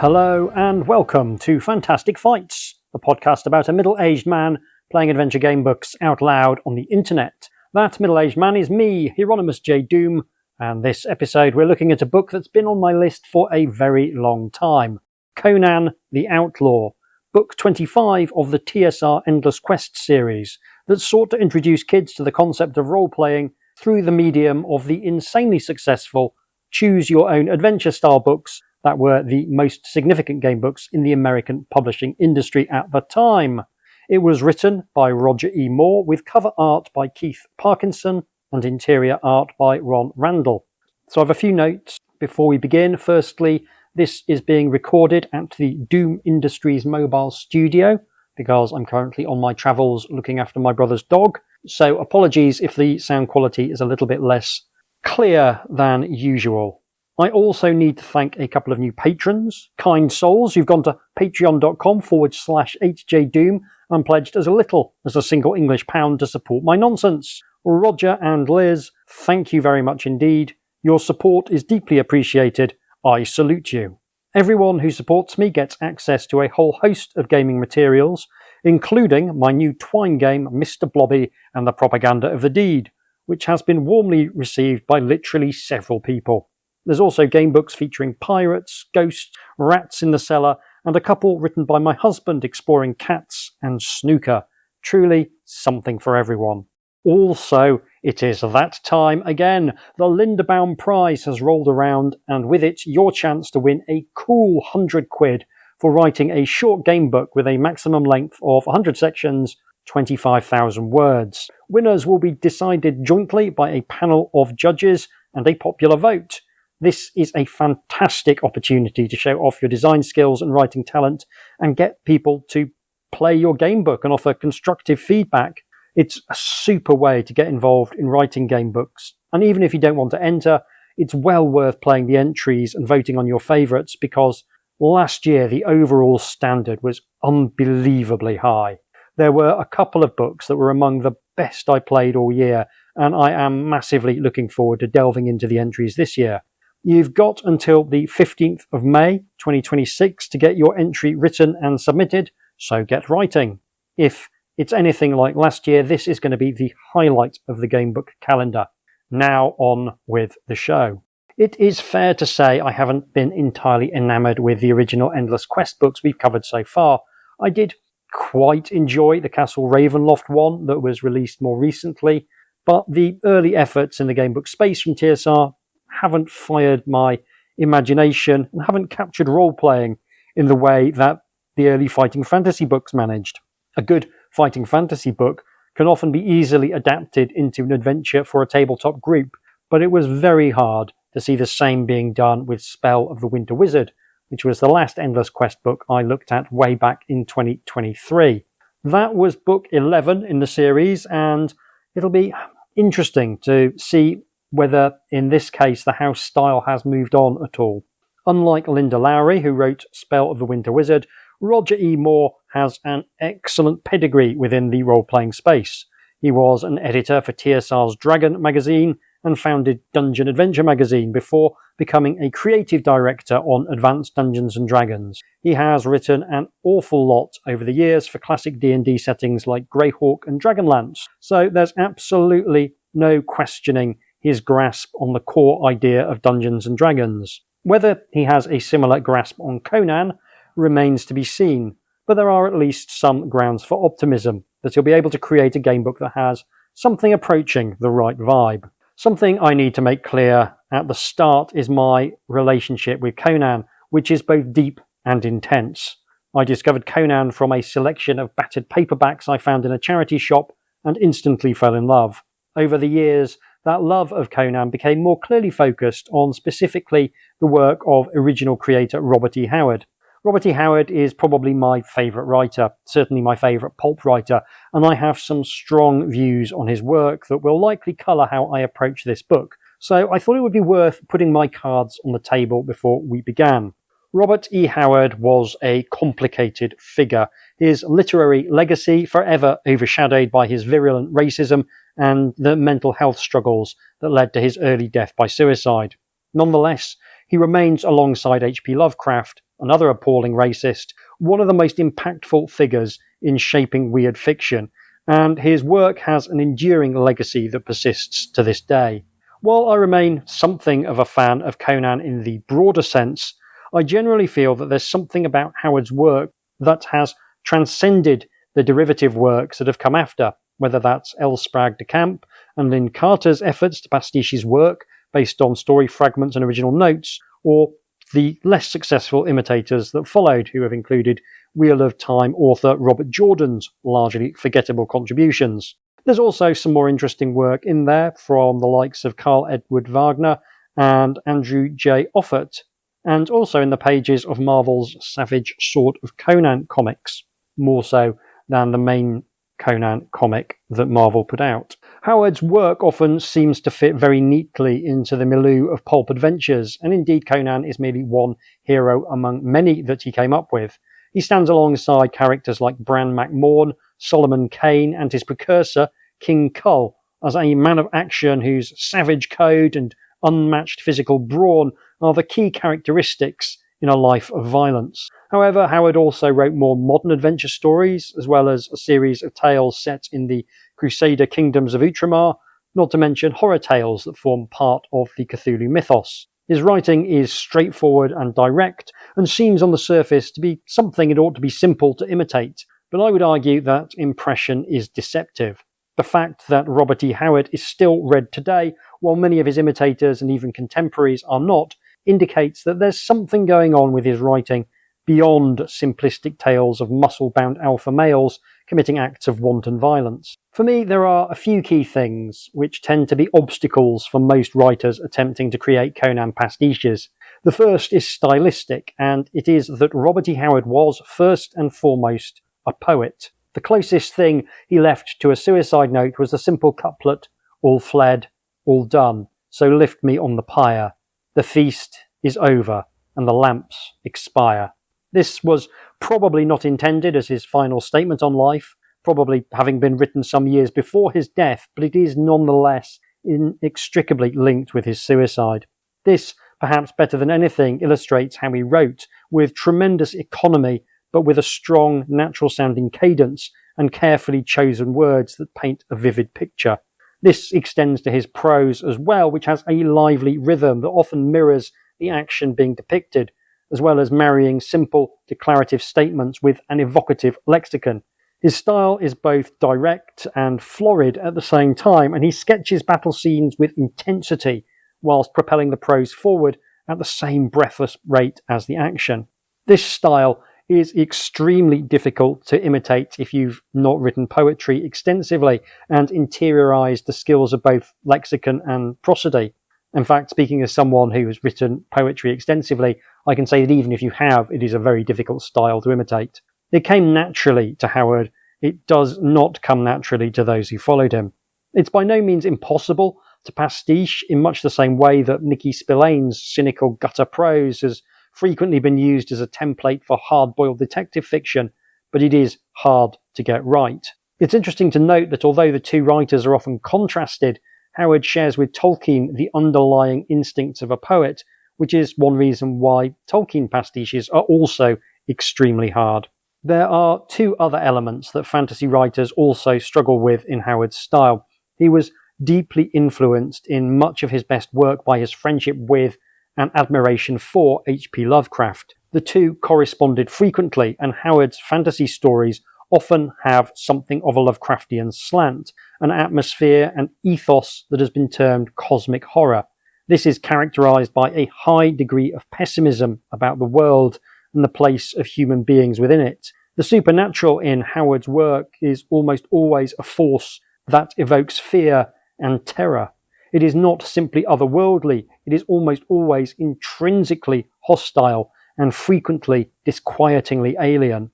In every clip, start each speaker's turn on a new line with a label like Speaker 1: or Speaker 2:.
Speaker 1: Hello and welcome to Fantastic Fights, the podcast about a middle-aged man playing adventure game books out loud on the internet. That middle-aged man is me, Hieronymus HJDoom, and this episode we're looking at a book that's been on my list for a very long time. Conan the Outlaw, book 25 of the TSR Endless Quest series that sought to introduce kids to the concept of role-playing through the medium of the insanely successful choose-your-own-adventure-style books that were the most significant game books in the American publishing industry at the time. It was written by Roger E. Moore with cover art by Keith Parkinson and interior art by Ron Randall. So I have a few notes before we begin. Firstly, this is being recorded at the Doom Industries mobile studio because I'm currently on my travels looking after my brother's dog. So apologies if the sound quality is a little bit less clear than usual. I also need to thank a couple of new patrons, kind souls who've gone to patreon.com/HJDoom and pledged as little as a single English pound to support my nonsense. Roger and Liz, thank you very much indeed. Your support is deeply appreciated. I salute you. Everyone who supports me gets access to a whole host of gaming materials, including my new Twine game, Mr. Blobby and the Propaganda of the Deed, which has been warmly received by literally several people. There's also game books featuring pirates, ghosts, rats in the cellar, and a couple written by my husband exploring cats and snooker. Truly something for everyone. Also, it is that time again. The Lindebaum Prize has rolled around, and with it, your chance to win a cool £100 for writing a short game book with a maximum length of 100 sections, 25,000 words. Winners will be decided jointly by a panel of judges and a popular vote. This is a fantastic opportunity to show off your design skills and writing talent and get people to play your game book and offer constructive feedback. It's a super way to get involved in writing game books. And even if you don't want to enter, it's well worth playing the entries and voting on your favourites because last year the overall standard was unbelievably high. There were a couple of books that were among the best I played all year, and I am massively looking forward to delving into the entries this year. You've got until the 15th of May 2026 to get your entry written and submitted, so get writing. If it's anything like last year, this is going to be the highlight of the gamebook calendar. Now on with the show. It is fair to say I haven't been entirely enamoured with the original Endless Quest books we've covered so far. I did quite enjoy the Castle Ravenloft one that was released more recently, but the early efforts in the gamebook space from TSR haven't fired my imagination and haven't captured role-playing in the way that the early fighting fantasy books managed. A good fighting fantasy book can often be easily adapted into an adventure for a tabletop group, but it was very hard to see the same being done with Spell of the Winter Wizard, which was the last Endless Quest book I looked at way back in 2023. That was book 11 in the series, and it'll be interesting to see whether, in this case, the house style has moved on at all. Unlike Linda Lowry, who wrote Spell of the Winter Wizard, Roger E. Moore has an excellent pedigree within the role-playing space. He was an editor for TSR's Dragon magazine and founded Dungeon Adventure magazine before becoming a creative director on Advanced Dungeons & Dragons. He has written an awful lot over the years for classic D&D settings like Greyhawk and Dragonlance, so there's absolutely no questioning his grasp on the core idea of Dungeons & Dragons. Whether he has a similar grasp on Conan remains to be seen, but there are at least some grounds for optimism that he'll be able to create a gamebook that has something approaching the right vibe. Something I need to make clear at the start is my relationship with Conan, which is both deep and intense. I discovered Conan from a selection of battered paperbacks I found in a charity shop and instantly fell in love. Over the years, that love of Conan became more clearly focused on specifically the work of original creator Robert E. Howard. Robert E. Howard is probably my favourite writer, certainly my favourite pulp writer, and I have some strong views on his work that will likely colour how I approach this book. So I thought it would be worth putting my cards on the table before we began. Robert E. Howard was a complicated figure, his literary legacy forever overshadowed by his virulent racism and the mental health struggles that led to his early death by suicide. Nonetheless, he remains alongside H.P. Lovecraft another appalling racist, one of the most impactful figures in shaping weird fiction, and his work has an enduring legacy that persists to this day. While I remain something of a fan of Conan in the broader sense, I generally feel that there's something about Howard's work that has transcended the derivative works that have come after, whether that's L. Sprague de Camp and Lynn Carter's efforts to pastiche his work based on story fragments and original notes, or the less successful imitators that followed, who have included Wheel of Time author Robert Jordan's largely forgettable contributions. There's also some more interesting work in there from the likes of Carl Edward Wagner and Andrew J. Offert, and also in the pages of Marvel's Savage Sword of Conan comics, more so than the main Conan comic that Marvel put out. Howard's work often seems to fit very neatly into the milieu of pulp adventures, and indeed Conan is merely one hero among many that he came up with. He stands alongside characters like Bran MacMorn, Solomon Kane, and his precursor, King Kull, as a man of action whose savage code and unmatched physical brawn are the key characteristics in a life of violence. However, Howard also wrote more modern adventure stories, as well as a series of tales set in the Crusader kingdoms of Outremer, not to mention horror tales that form part of the Cthulhu mythos. His writing is straightforward and direct, and seems on the surface to be something it ought to be simple to imitate, but I would argue that impression is deceptive. The fact that Robert E. Howard is still read today, while many of his imitators and even contemporaries are not, indicates that there's something going on with his writing beyond simplistic tales of muscle-bound alpha males committing acts of wanton violence. For me, there are a few key things which tend to be obstacles for most writers attempting to create Conan pastiches. The first is stylistic, and it is that Robert E. Howard was, first and foremost, a poet. The closest thing he left to a suicide note was the simple couplet, "All fled, all done, so lift me on the pyre. The feast is over, and the lamps expire." This was probably not intended as his final statement on life, probably having been written some years before his death, but it is nonetheless inextricably linked with his suicide. This, perhaps better than anything, illustrates how he wrote, with tremendous economy, but with a strong, natural-sounding cadence and carefully chosen words that paint a vivid picture. This extends to his prose as well, which has a lively rhythm that often mirrors the action being depicted, as well as marrying simple declarative statements with an evocative lexicon. His style is both direct and florid at the same time, and he sketches battle scenes with intensity whilst propelling the prose forward at the same breathless rate as the action. This style is extremely difficult to imitate if you've not written poetry extensively and interiorized the skills of both lexicon and prosody. In fact, speaking as someone who has written poetry extensively, I can say that even if you have, it is a very difficult style to imitate. It came naturally to Howard. It does not come naturally to those who followed him. It's by no means impossible to pastiche in much the same way that Nicky Spillane's cynical gutter prose has frequently been used as a template for hard-boiled detective fiction, but it is hard to get right. It's interesting to note that although the two writers are often contrasted, Howard shares with Tolkien the underlying instincts of a poet, which is one reason why Tolkien pastiches are also extremely hard. There are two other elements that fantasy writers also struggle with in Howard's style. He was deeply influenced in much of his best work by his friendship with and admiration for H.P. Lovecraft. The two corresponded frequently, and Howard's fantasy stories often have something of a Lovecraftian slant, an atmosphere and ethos that has been termed cosmic horror. This is characterized by a high degree of pessimism about the world and the place of human beings within it. The supernatural in Howard's work is almost always a force that evokes fear and terror. It is not simply otherworldly, it is almost always intrinsically hostile and frequently disquietingly alien,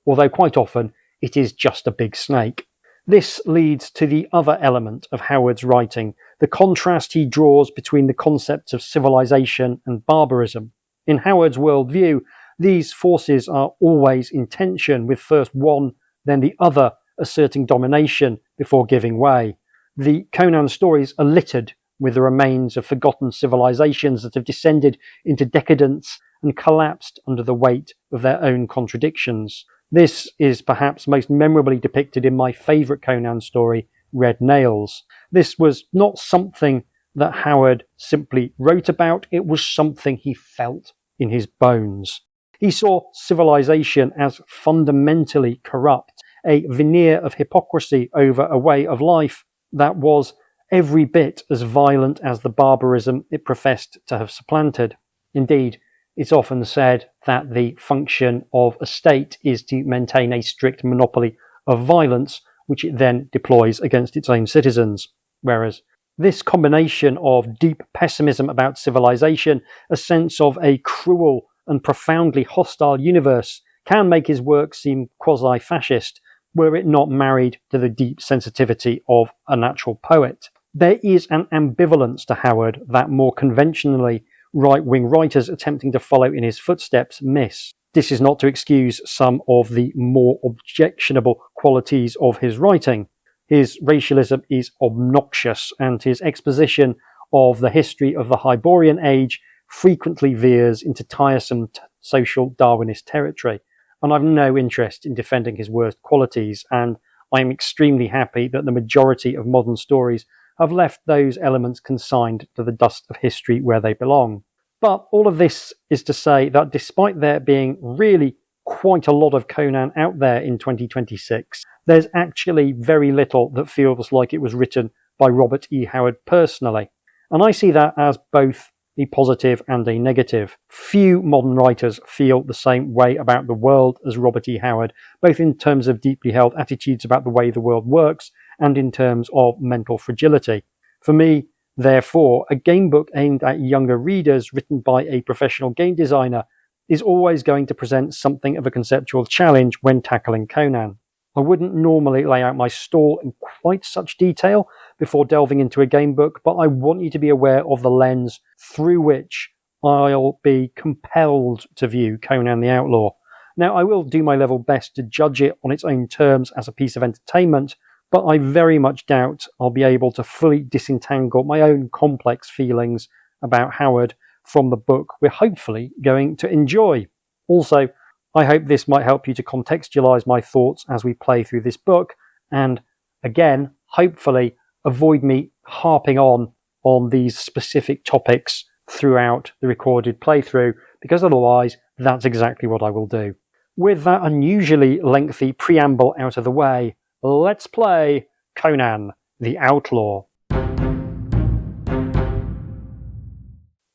Speaker 1: although quite often it is just a big snake. This leads to the other element of Howard's writing, the contrast he draws between the concepts of civilization and barbarism. In Howard's worldview, these forces are always in tension, with first one, then the other asserting domination before giving way. The Conan stories are littered with the remains of forgotten civilizations that have descended into decadence and collapsed under the weight of their own contradictions. This is perhaps most memorably depicted in my favourite Conan story, Red Nails. This was not something that Howard simply wrote about, it was something he felt in his bones. He saw civilization as fundamentally corrupt, a veneer of hypocrisy over a way of life that was every bit as violent as the barbarism it professed to have supplanted. Indeed, it's often said that the function of a state is to maintain a strict monopoly of violence, which it then deploys against its own citizens. Whereas this combination of deep pessimism about civilization, a sense of a cruel and profoundly hostile universe, can make his work seem quasi-fascist, were it not married to the deep sensitivity of a natural poet. There is an ambivalence to Howard that more conventionally right-wing writers attempting to follow in his footsteps miss. This is not to excuse some of the more objectionable qualities of his writing. His racialism is obnoxious, and his exposition of the history of the Hyborian Age frequently veers into tiresome social Darwinist territory. And I've no interest in defending his worst qualities, and I'm extremely happy that the majority of modern stories have left those elements consigned to the dust of history where they belong. But all of this is to say that despite there being really quite a lot of Conan out there in 2026, there's actually very little that feels like it was written by Robert E. Howard personally. And I see that as both a positive and a negative. Few modern writers feel the same way about the world as Robert E. Howard, both in terms of deeply held attitudes about the way the world works and in terms of mental fragility. For me, therefore, a game book aimed at younger readers written by a professional game designer is always going to present something of a conceptual challenge when tackling Conan. I wouldn't normally lay out my stall in quite such detail before delving into a game book, but I want you to be aware of the lens through which I'll be compelled to view Conan the Outlaw. Now, I will do my level best to judge it on its own terms as a piece of entertainment, but I very much doubt I'll be able to fully disentangle my own complex feelings about Howard from the book we're hopefully going to enjoy. Also, I hope this might help you to contextualize my thoughts as we play through this book, and again, hopefully avoid me harping on these specific topics throughout the recorded playthrough, because otherwise that's exactly what I will do. With that unusually lengthy preamble out of the way, let's play Conan the Outlaw.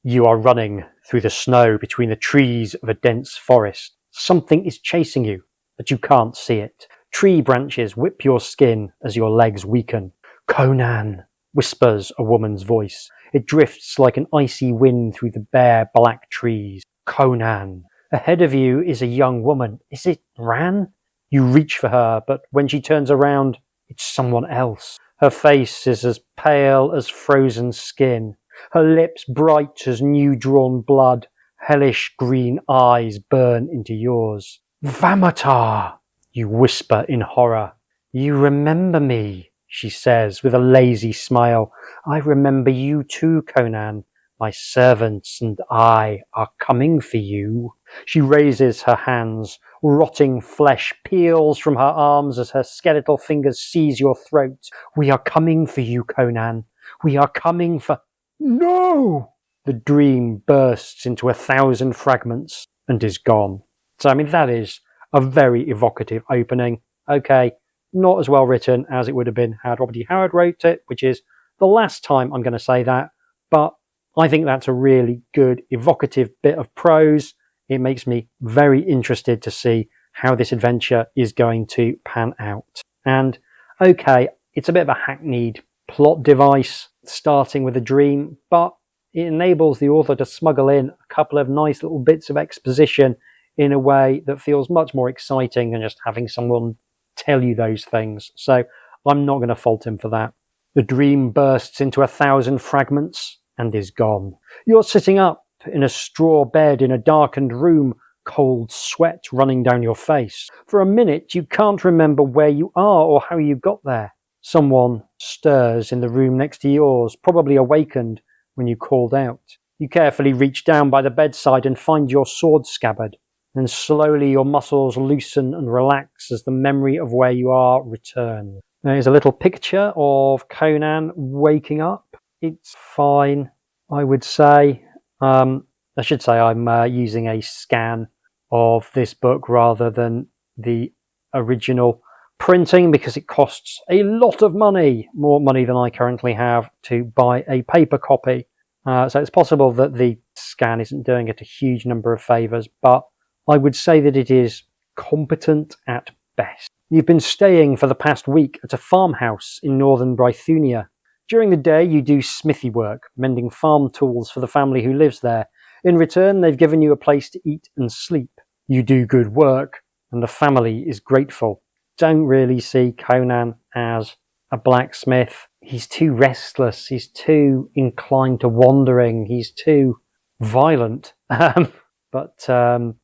Speaker 1: You are running through the snow between the trees of a dense forest. Something is chasing you, but you can't see it. Tree branches whip your skin as your legs weaken. Conan, whispers a woman's voice. It drifts like an icy wind through the bare black trees. Conan. Ahead of you is a young woman. Is it Ran? You reach for her, but when she turns around, it's someone else. Her face is as pale as frozen skin. Her lips bright as new-drawn blood. Hellish green eyes burn into yours. Vamatar, you whisper in horror. You remember me, she says with a lazy smile. I remember you too, Conan. My servants and I are coming for you. She raises her hands. Rotting flesh peels from her arms as her skeletal fingers seize your throat. We are coming for you, Conan. We are coming for... No! The dream bursts into 1,000 fragments and is gone. So, I mean, that is a very evocative opening. Okay, not as well written as it would have been had Robert E. Howard wrote it, which is the last time I'm going to say that, but I think that's a really good, evocative bit of prose. It makes me very interested to see how this adventure is going to pan out. And, okay, it's a bit of a hackneyed plot device, starting with a dream, but it enables the author to smuggle in a couple of nice little bits of exposition in a way that feels much more exciting than just having someone tell you those things. So I'm not going to fault him for that. The dream bursts into 1,000 fragments and is gone. You're sitting up in a straw bed in a darkened room, cold sweat running down your face. For a minute, you can't remember where you are or how you got there. Someone stirs in the room next to yours, probably awakened when you called out. You carefully reach down by the bedside and find your sword scabbard. Then slowly your muscles loosen and relax as the memory of where you are returns. There's a little picture of Conan waking up. It's fine, I would say. I should say I'm using a scan of this book rather than the original printing because it costs a lot of money, more money than I currently have to buy a paper copy. So it's possible that the scan isn't doing it a huge number of favours, but I would say that it is competent at best. You've been staying for the past week at a farmhouse in northern Brythunia. During the day you do smithy work, mending farm tools for the family who lives there. In return, they've given you a place to eat and sleep. You do good work, and the family is grateful. Don't really see Conan as a blacksmith. He's too restless, he's too inclined to wandering, he's too violent.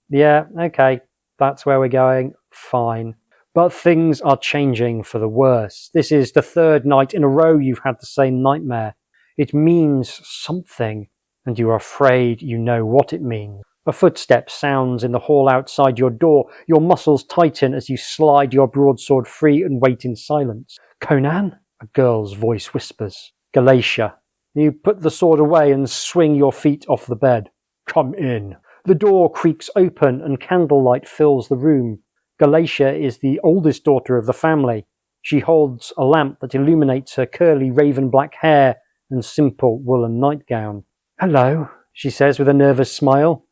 Speaker 1: Yeah, okay, that's where we're going, fine. But things are changing for the worse. This is the third night in a row you've had the same nightmare. It means something, and you are afraid you know what it means. A footstep sounds in the hall outside your door. Your muscles tighten as you slide your broadsword free and wait in silence. Conan? A girl's voice whispers. Galatia. You put the sword away and swing your feet off the bed. Come in. The door creaks open and candlelight fills the room. Galatia is the oldest daughter of the family. She holds a lamp that illuminates her curly raven black hair and simple woolen nightgown. Hello, she says with a nervous smile.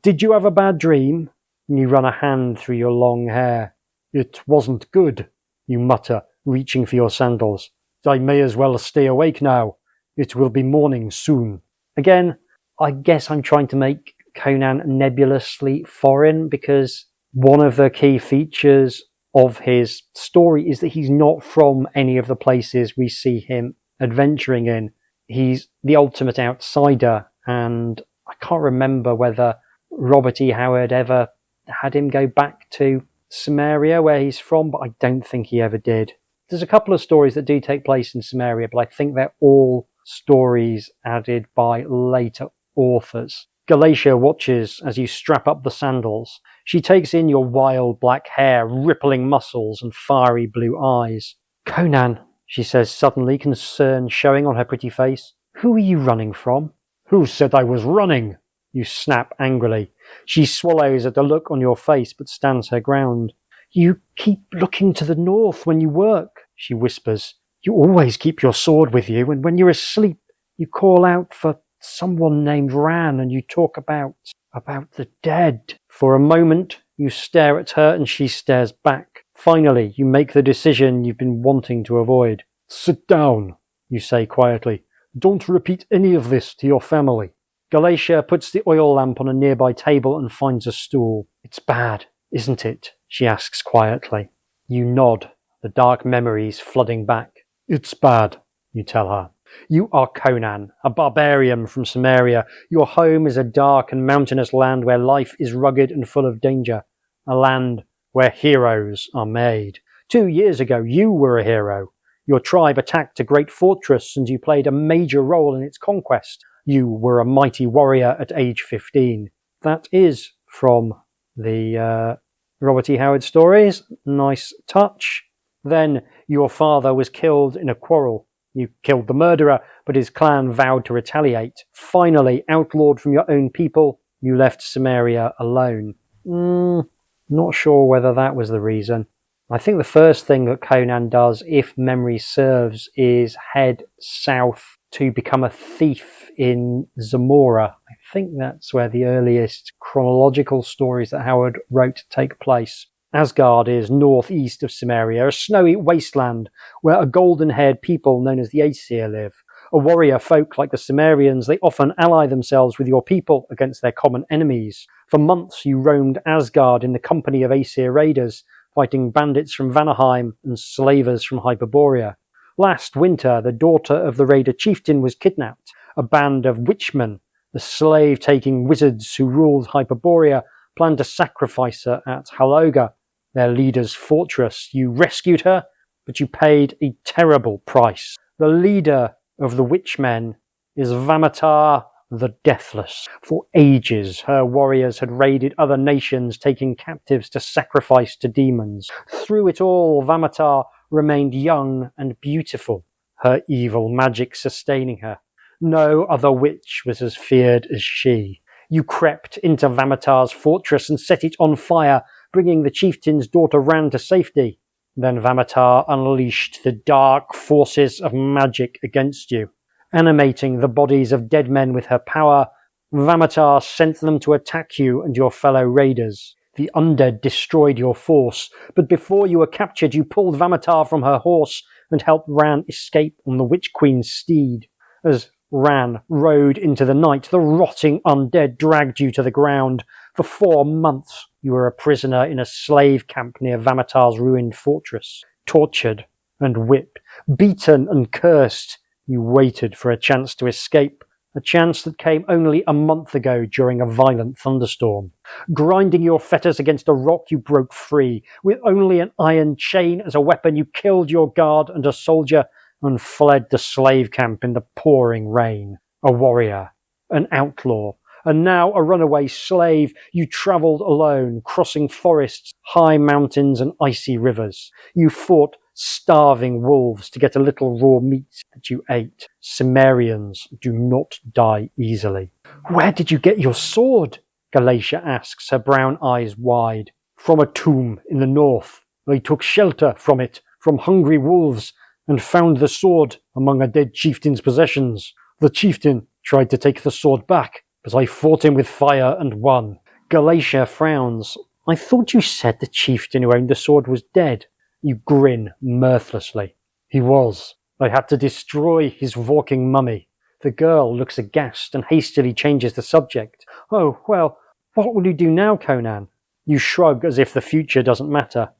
Speaker 1: Did you have a bad dream? You run a hand through your long hair. It wasn't good, you mutter, reaching for your sandals. I may as well stay awake now. It will be morning soon. Again, I guess I'm trying to make Conan nebulously foreign because one of the key features of his story is that he's not from any of the places we see him adventuring in. He's the ultimate outsider, and I can't remember whether Robert E. Howard ever had him go back to Samaria, where he's from, but I don't think he ever did. There's a couple of stories that do take place in Samaria, but I think they're all stories added by later authors. Galatia watches as you strap up the sandals. She takes in your wild black hair, rippling muscles, and fiery blue eyes. Conan, she says suddenly, concern showing on her pretty face. Who are you running from? Who said I was running? You snap angrily. She swallows at the look on your face, but stands her ground. You keep looking to the north when you work, she whispers. You always keep your sword with you, and when you're asleep, you call out for someone named Ran, and you talk about the dead. For a moment, you stare at her, and she stares back. Finally, you make the decision you've been wanting to avoid. Sit down, you say quietly. Don't repeat any of this to your family. Galatia puts the oil lamp on a nearby table and finds a stool. It's bad, isn't it? She asks quietly. You nod, the dark memories flooding back. It's bad, you tell her. You are Conan, a barbarian from Samaria. Your home is a dark and mountainous land where life is rugged and full of danger. A land where heroes are made. 2 years ago, you were a hero. Your tribe attacked a great fortress and you played a major role in its conquest. You were a mighty warrior at age 15. That is from the Robert E. Howard stories. Nice touch. Then your father was killed in a quarrel. You killed the murderer, but his clan vowed to retaliate. Finally, outlawed from your own people, you left Samaria alone. Not sure whether that was the reason. I think the first thing that Conan does, if memory serves, is head south to become a thief in Zamora. I think that's where the earliest chronological stories that Howard wrote take place. Asgard is northeast of Samaria, a snowy wasteland where a golden-haired people known as the Aesir live. A warrior folk like the Sumerians, they often ally themselves with your people against their common enemies. For months you roamed Asgard in the company of Aesir raiders, fighting bandits from Vanaheim and slavers from Hyperborea. Last winter, the daughter of the raider chieftain was kidnapped. A band of witchmen, the slave-taking wizards who ruled Hyperborea, planned to sacrifice her at Haloga, their leader's fortress. You rescued her, but you paid a terrible price. The leader of the witchmen is Vamatar the Deathless. For ages, her warriors had raided other nations, taking captives to sacrifice to demons. Through it all, Vamatar remained young and beautiful, her evil magic sustaining her. No other witch was as feared as she. You crept into Vamatar's fortress and set it on fire, bringing the chieftain's daughter Ran to safety. Then Vamatar unleashed the dark forces of magic against you. Animating the bodies of dead men with her power, Vamatar sent them to attack you and your fellow raiders. The undead destroyed your force, but before you were captured, you pulled Vamatar from her horse and helped Ran escape on the Witch Queen's steed. As Ran rode into the night, the rotting undead dragged you to the ground. For 4 months, you were a prisoner in a slave camp near Vamatar's ruined fortress. Tortured and whipped, beaten and cursed, you waited for a chance to escape, a chance that came only a month ago during a violent thunderstorm. Grinding your fetters against a rock, you broke free. With only an iron chain as a weapon, you killed your guard and a soldier and fled the slave camp in the pouring rain. A warrior, an outlaw, and now a runaway slave, you travelled alone, crossing forests, high mountains and icy rivers. You fought starving wolves to get a little raw meat that you ate. Cimmerians do not die easily. Where did you get your sword? Galatia asks, her brown eyes wide. From a tomb in the north. I took shelter from it, from hungry wolves, and found the sword among a dead chieftain's possessions. The chieftain tried to take the sword back, but I fought him with fire and won. Galatia frowns. I thought you said the chieftain who owned the sword was dead. You grin mirthlessly. He was. I had to destroy his walking mummy. The girl looks aghast and hastily changes the subject. Oh, well, what will you do now, Conan? You shrug as if the future doesn't matter.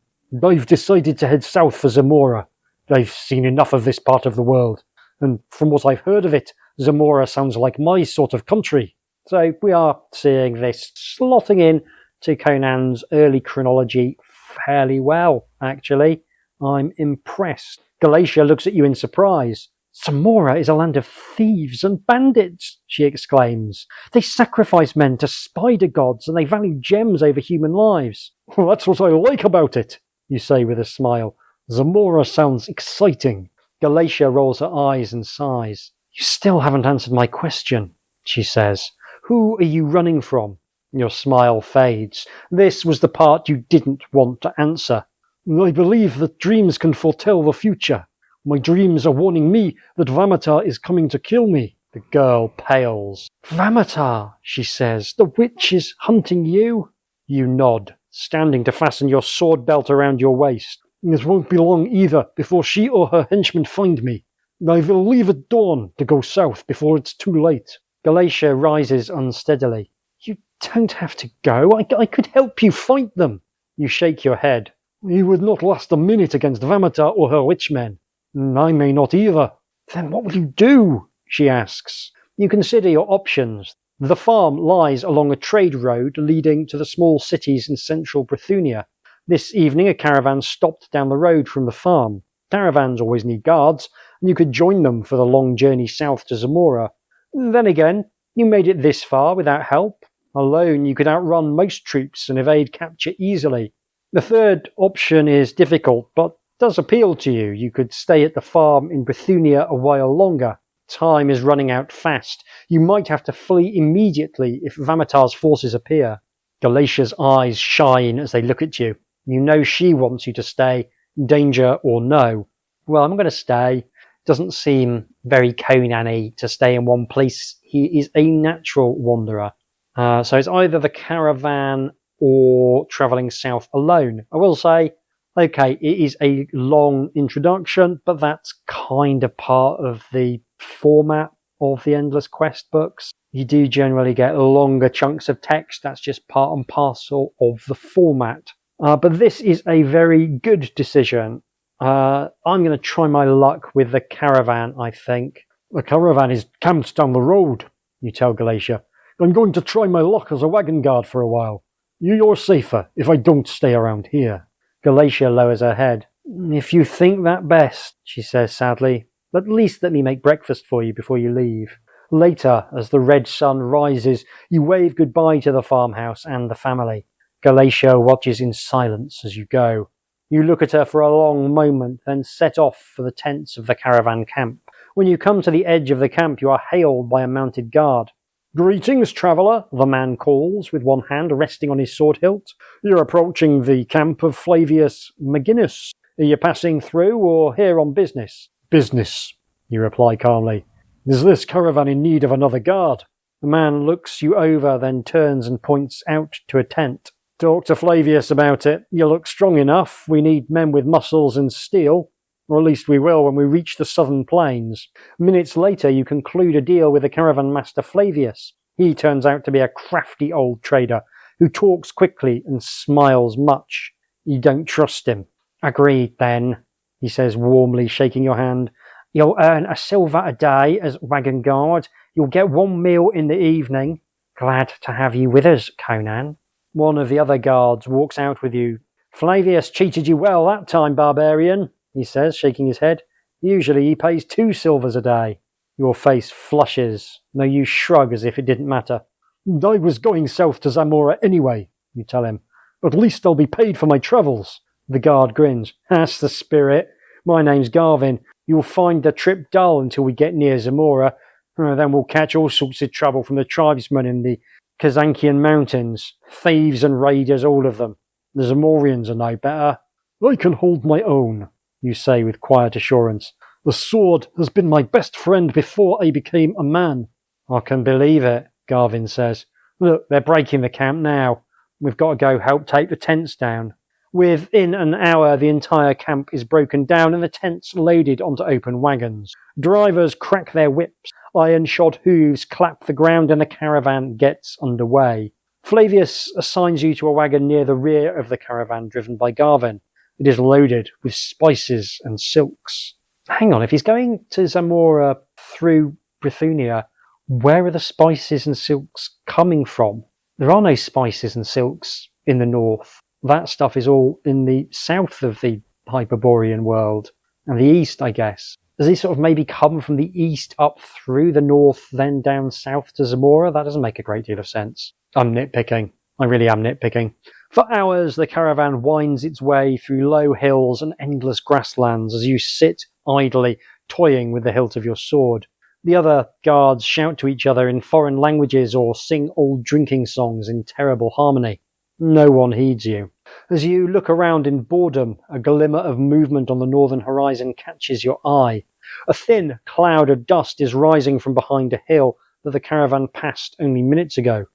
Speaker 1: I've decided to head south for Zamora. I've seen enough of this part of the world, and from what I've heard of it, Zamora sounds like my sort of country. So we are seeing this slotting in to Conan's early chronology fairly well, actually. I'm impressed. Galatia looks at you in surprise. Zamora is a land of thieves and bandits, she exclaims. They sacrifice men to spider gods and they value gems over human lives. Well, that's what I like about it, you say with a smile. Zamora sounds exciting. Galatia rolls her eyes and sighs. You still haven't answered my question, she says. Who are you running from? Your smile fades. This was the part you didn't want to answer. I believe that dreams can foretell the future. My dreams are warning me that Vamatar is coming to kill me. The girl pales. Vamatar, she says, the witch is hunting you? You nod, standing to fasten your sword belt around your waist. It won't be long either before she or her henchmen find me. I will leave at dawn to go south before it's too late. Galatia rises unsteadily. You don't have to go. I could help you fight them. You shake your head. He would not last a minute against Vamatar or her witchmen. I may not either. Then what will you do? She asks. You consider your options. The farm lies along a trade road leading to the small cities in central Brithunia. This evening a caravan stopped down the road from the farm. Caravans always need guards, and you could join them for the long journey south to Zamora. Then again, you made it this far without help. Alone you could outrun most troops and evade capture easily. The third option is difficult, but does appeal to you. You could stay at the farm in Brithunia a while longer. Time is running out fast. You might have to flee immediately if Vamatar's forces appear. Galatia's eyes shine as they look at you. You know she wants you to stay, danger or no. Well, I'm going to stay. Doesn't seem very Conan-y to stay in one place. He is a natural wanderer. So it's either the caravan or travelling south alone. I will say, okay, it is a long introduction, but that's kind of part of the format of the Endless Quest books. You do generally get longer chunks of text. That's just part and parcel of the format. But this is a very good decision. I'm going to try my luck with the caravan, I think. The caravan is camped down the road, you tell Galatia. I'm going to try my luck as a wagon guard for a while. You're safer if I don't stay around here. Galatia lowers her head. If you think that best, she says sadly, at least let me make breakfast for you before you leave. Later, as the red sun rises, you wave goodbye to the farmhouse and the family. Galatia watches in silence as you go. You look at her for a long moment, then set off for the tents of the caravan camp. When you come to the edge of the camp, you are hailed by a mounted guard. "Greetings, traveller," the man calls, with one hand resting on his sword hilt. "You're approaching the camp of Flavius McGinnis. Are you passing through or here on business?" "Business," you reply calmly. "Is this caravan in need of another guard?" The man looks you over, then turns and points out to a tent. "Talk to Flavius about it. You look strong enough. We need men with muscles and steel. Or at least we will when we reach the southern plains." Minutes later, you conclude a deal with the caravan master Flavius. He turns out to be a crafty old trader who talks quickly and smiles much. You don't trust him. "Agreed, then," he says warmly, shaking your hand. "You'll earn a silver a day as wagon guard. You'll get one meal in the evening. Glad to have you with us, Conan." One of the other guards walks out with you. "Flavius cheated you well that time, barbarian," he says, shaking his head. "Usually he pays 2 silvers a day." Your face flushes, though you shrug as if it didn't matter. "I was going south to Zamora anyway," you tell him. "At least I'll be paid for my travels." The guard grins. "That's the spirit. My name's Garvin. You'll find the trip dull until we get near Zamora. Then we'll catch all sorts of trouble from the tribesmen in the Kazankian mountains. Thieves and raiders, all of them. The Zamorians are no better." "I can hold my own," you say with quiet assurance. "The sword has been my best friend before I became a man." "I can believe it," Garvin says. "Look, they're breaking the camp now. We've got to go help take the tents down." Within an hour, the entire camp is broken down and the tents loaded onto open wagons. Drivers crack their whips, iron-shod hooves clap the ground, and the caravan gets underway. Flavius assigns you to a wagon near the rear of the caravan, driven by Garvin. It is loaded with spices and silks. Hang on, if he's going to Zamora through Bithynia, where are the spices and silks coming from? There are no spices and silks in the north. That stuff is all in the south of the Hyperborean world, and the east, I guess. Does he sort of maybe come from the east up through the north, then down south to Zamora? That doesn't make a great deal of sense. I'm nitpicking. I really am nitpicking. For hours, the caravan winds its way through low hills and endless grasslands as you sit idly, toying with the hilt of your sword. The other guards shout to each other in foreign languages or sing old drinking songs in terrible harmony. No one heeds you. As you look around in boredom, a glimmer of movement on the northern horizon catches your eye. A thin cloud of dust is rising from behind a hill that the caravan passed only minutes ago.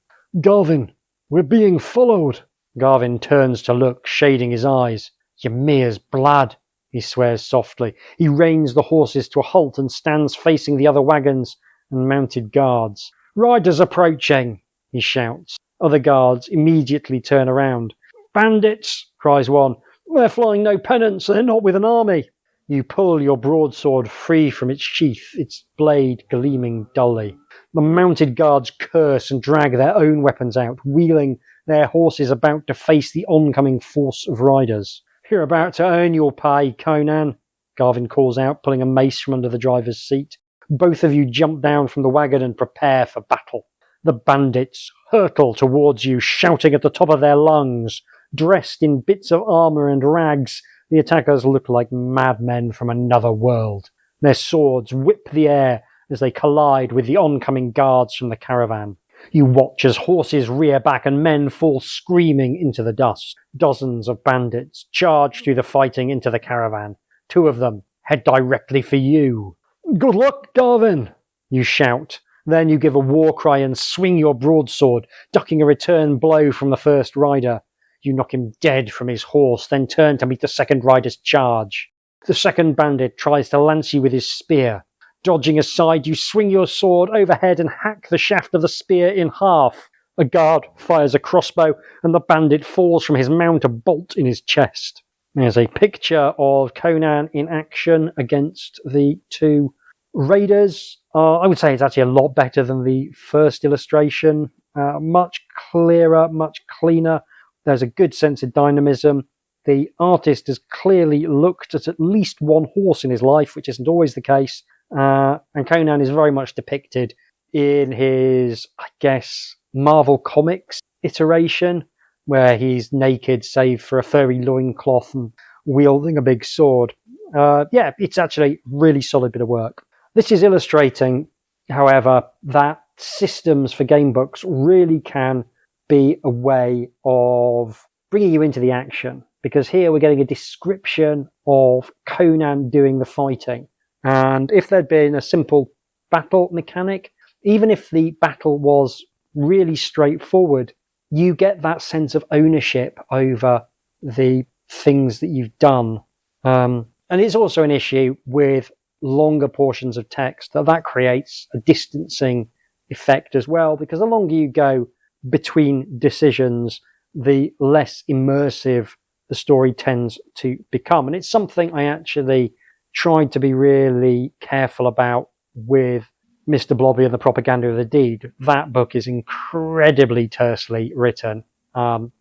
Speaker 1: "Garvin, we're being followed." Garvin turns to look, shading his eyes. "Ymir's blood," he swears softly. He reins the horses to a halt and stands facing the other wagons and mounted guards. "Riders approaching," he shouts. Other guards immediately turn around. "Bandits," cries one. "They're flying no pennants, they're not with an army." You pull your broadsword free from its sheath, its blade gleaming dully. The mounted guards curse and drag their own weapons out, wheeling their horses about to face the oncoming force of riders. "You're about to earn your pay, Conan," Garvin calls out, pulling a mace from under the driver's seat. Both of you jump down from the wagon and prepare for battle. The bandits hurtle towards you, shouting at the top of their lungs. Dressed in bits of armour and rags, the attackers look like madmen from another world. Their swords whip the air as they collide with the oncoming guards from the caravan. You watch as horses rear back and men fall screaming into the dust. Dozens of bandits charge through the fighting into the caravan. 2 of them head directly for you. "Good luck, Garvin," you shout. Then you give a war cry and swing your broadsword, ducking a return blow from the first rider. You knock him dead from his horse, then turn to meet the second rider's charge. The second bandit tries to lance you with his spear. Dodging aside, you swing your sword overhead and hack the shaft of the spear in half. A guard fires a crossbow, and the bandit falls from his mount, a bolt in his chest. There's a picture of Conan in action against the 2 raiders. I would say it's actually a lot better than the first illustration. Much clearer, much cleaner. There's a good sense of dynamism. The artist has clearly looked at least one horse in his life, which isn't always the case. And Conan is very much depicted in his, I guess, Marvel Comics iteration, where he's naked save for a furry loincloth and wielding a big sword. Yeah, it's actually a really solid bit of work. This is illustrating, however, that systems for game books really can be a way of bringing you into the action, because here we're getting a description of Conan doing the fighting. And if there'd been a simple battle mechanic, even if the battle was really straightforward, you get that sense of ownership over the things that you've done. And it's also an issue with longer portions of text that creates a distancing effect as well, because the longer you go between decisions, the less immersive the story tends to become. And it's something I actually tried to be really careful about with Mr. Blobby and the Propaganda of the Deed. That book is incredibly tersely written,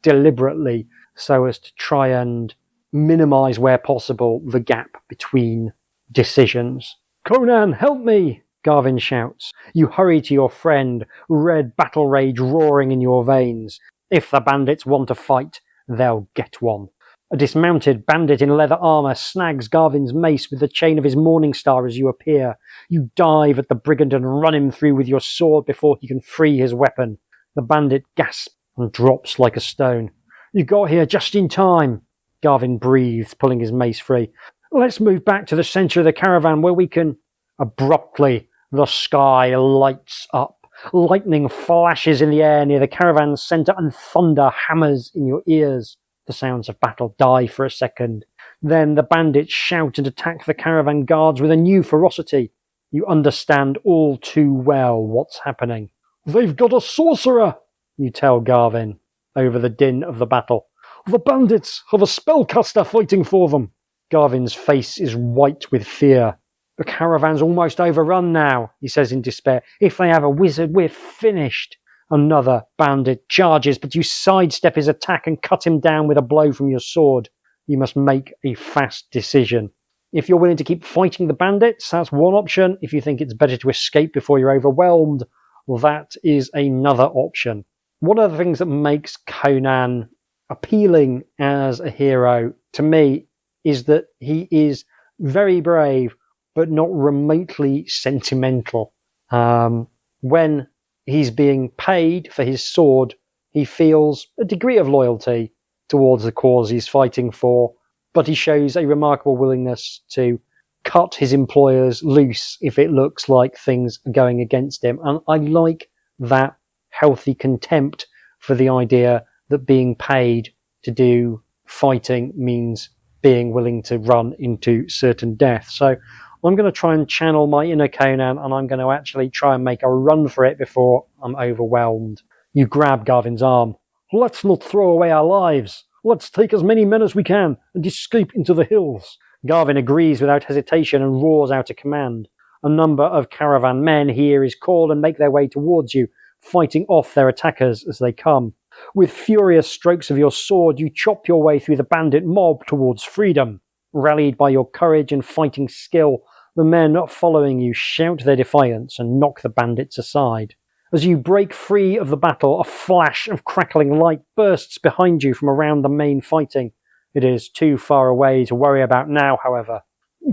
Speaker 1: deliberately, so as to try and minimize, where possible, the gap between decisions. "Conan, help me!" Garvin shouts. You hurry to your friend, red battle rage roaring in your veins. If the bandits want to fight, they'll get one. A dismounted bandit in leather armour snags Garvin's mace with the chain of his morning star as you appear. You dive at the brigand and run him through with your sword before he can free his weapon. The bandit gasps and drops like a stone. "You got here just in time," Garvin breathes, pulling his mace free. "Let's move back to the centre of the caravan where we can..." Abruptly, the sky lights up. Lightning flashes in the air near the caravan's centre and thunder hammers in your ears. The sounds of battle die for a second. Then the bandits shout and attack the caravan guards with a new ferocity. You understand all too well what's happening. "They've got a sorcerer," you tell Garvin, over the din of the battle. "The bandits have a spellcaster fighting for them." Garvin's face is white with fear. "The caravan's almost overrun now," he says in despair. "If they have a wizard, we're finished." Another bandit charges, but you sidestep his attack and cut him down with a blow from your sword. You must make a fast decision. If you're willing to keep fighting the bandits, that's one option. If you think it's better to escape before you're overwhelmed, that is another option. One of the things that makes Conan appealing as a hero to me is that he is very brave, but not remotely sentimental. When he's being paid for his sword, he feels a degree of loyalty towards the cause he's fighting for, but he shows a remarkable willingness to cut his employers loose if it looks like things are going against him. And I like that healthy contempt for the idea that being paid to do fighting means being willing to run into certain death. So I'm going to try and channel my inner Conan, and I'm going to actually try and make a run for it before I'm overwhelmed. You grab Garvin's arm. "Let's not throw away our lives. Let's take as many men as we can and escape into the hills." Garvin agrees without hesitation and roars out a command. A number of caravan men hear his call and make their way towards you, fighting off their attackers as they come. With furious strokes of your sword, you chop your way through the bandit mob towards freedom. Rallied by your courage and fighting skill, the men following you shout their defiance and knock the bandits aside. As you break free of the battle, a flash of crackling light bursts behind you from around the main fighting. It is too far away to worry about now, however.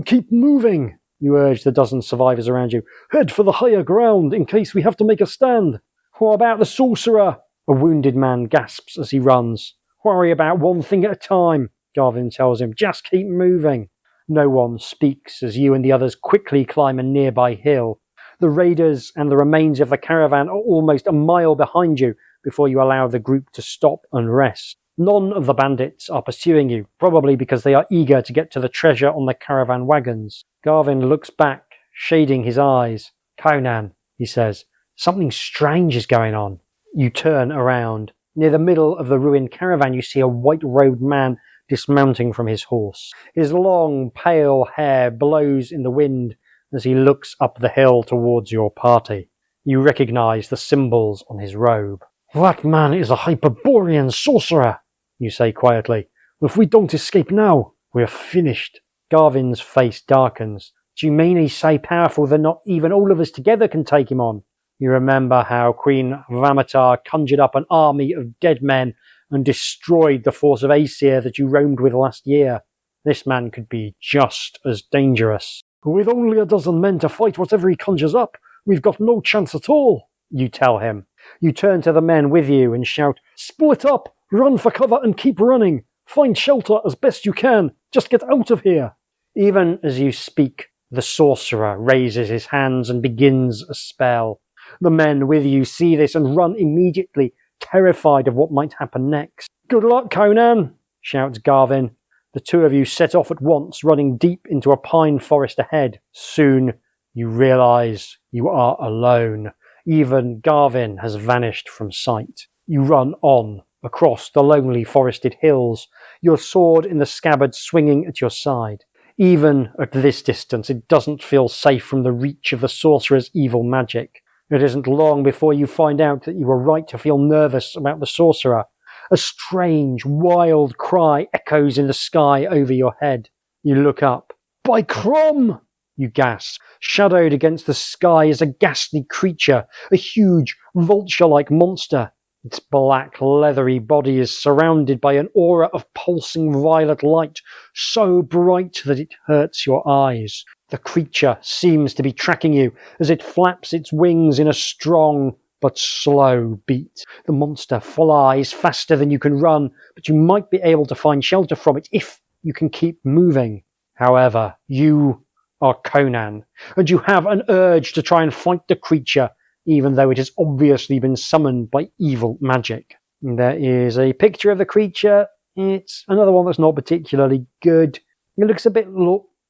Speaker 1: "Keep moving," you urge the dozen survivors around you. "Head for the higher ground in case we have to make a stand." "What about the sorcerer?" a wounded man gasps as he runs. "Worry about one thing at a time," Garvin tells him. "Just keep moving." No one speaks as you and the others quickly climb a nearby hill. The raiders and the remains of the caravan are almost a mile behind you before you allow the group to stop and rest. None of the bandits are pursuing you, probably because they are eager to get to the treasure on the caravan wagons. Garvin looks back, shading his eyes. "Conan," he says, "something strange is going on." You turn around. Near the middle of the ruined caravan, you see a white-robed man dismounting from his horse. His long, pale hair blows in the wind as he looks up the hill towards your party. You recognize the symbols on his robe. "That man is a Hyperborean sorcerer," you say quietly. "If we don't escape now, we're finished." Garvin's face darkens. "Do you mean he's so powerful that not even all of us together can take him on?" You remember how Queen Vamatar conjured up an army of dead men and destroyed the force of Aesir that you roamed with last year. This man could be just as dangerous. With only a dozen men to fight whatever he conjures up, we've got no chance at all, you tell him. You turn to the men with you and shout, Split up, run for cover and keep running. Find shelter as best you can. Just get out of here. Even as you speak, the sorcerer raises his hands and begins a spell. The men with you see this and run immediately, terrified of what might happen next. Good luck, Conan, shouts Garvin. The two of you set off at once, running deep into a pine forest ahead. Soon you realise you are alone. Even Garvin has vanished from sight. You run on, across the lonely forested hills, your sword in the scabbard swinging at your side. Even at this distance, it doesn't feel safe from the reach of the sorcerer's evil magic. It isn't long before you find out that you were right to feel nervous about the sorcerer. A strange, wild cry echoes in the sky over your head. You look up. By Crom! You gasp. Shadowed against the sky is a ghastly creature, a huge, vulture-like monster. Its black, leathery body is surrounded by an aura of pulsing violet light, so bright that it hurts your eyes. The creature seems to be tracking you as it flaps its wings in a strong but slow beat. The monster flies faster than you can run, but you might be able to find shelter from it if you can keep moving. However, you are Conan, and you have an urge to try and fight the creature, even though it has obviously been summoned by evil magic. There is a picture of the creature. It's another one that's not particularly good. It looks a bit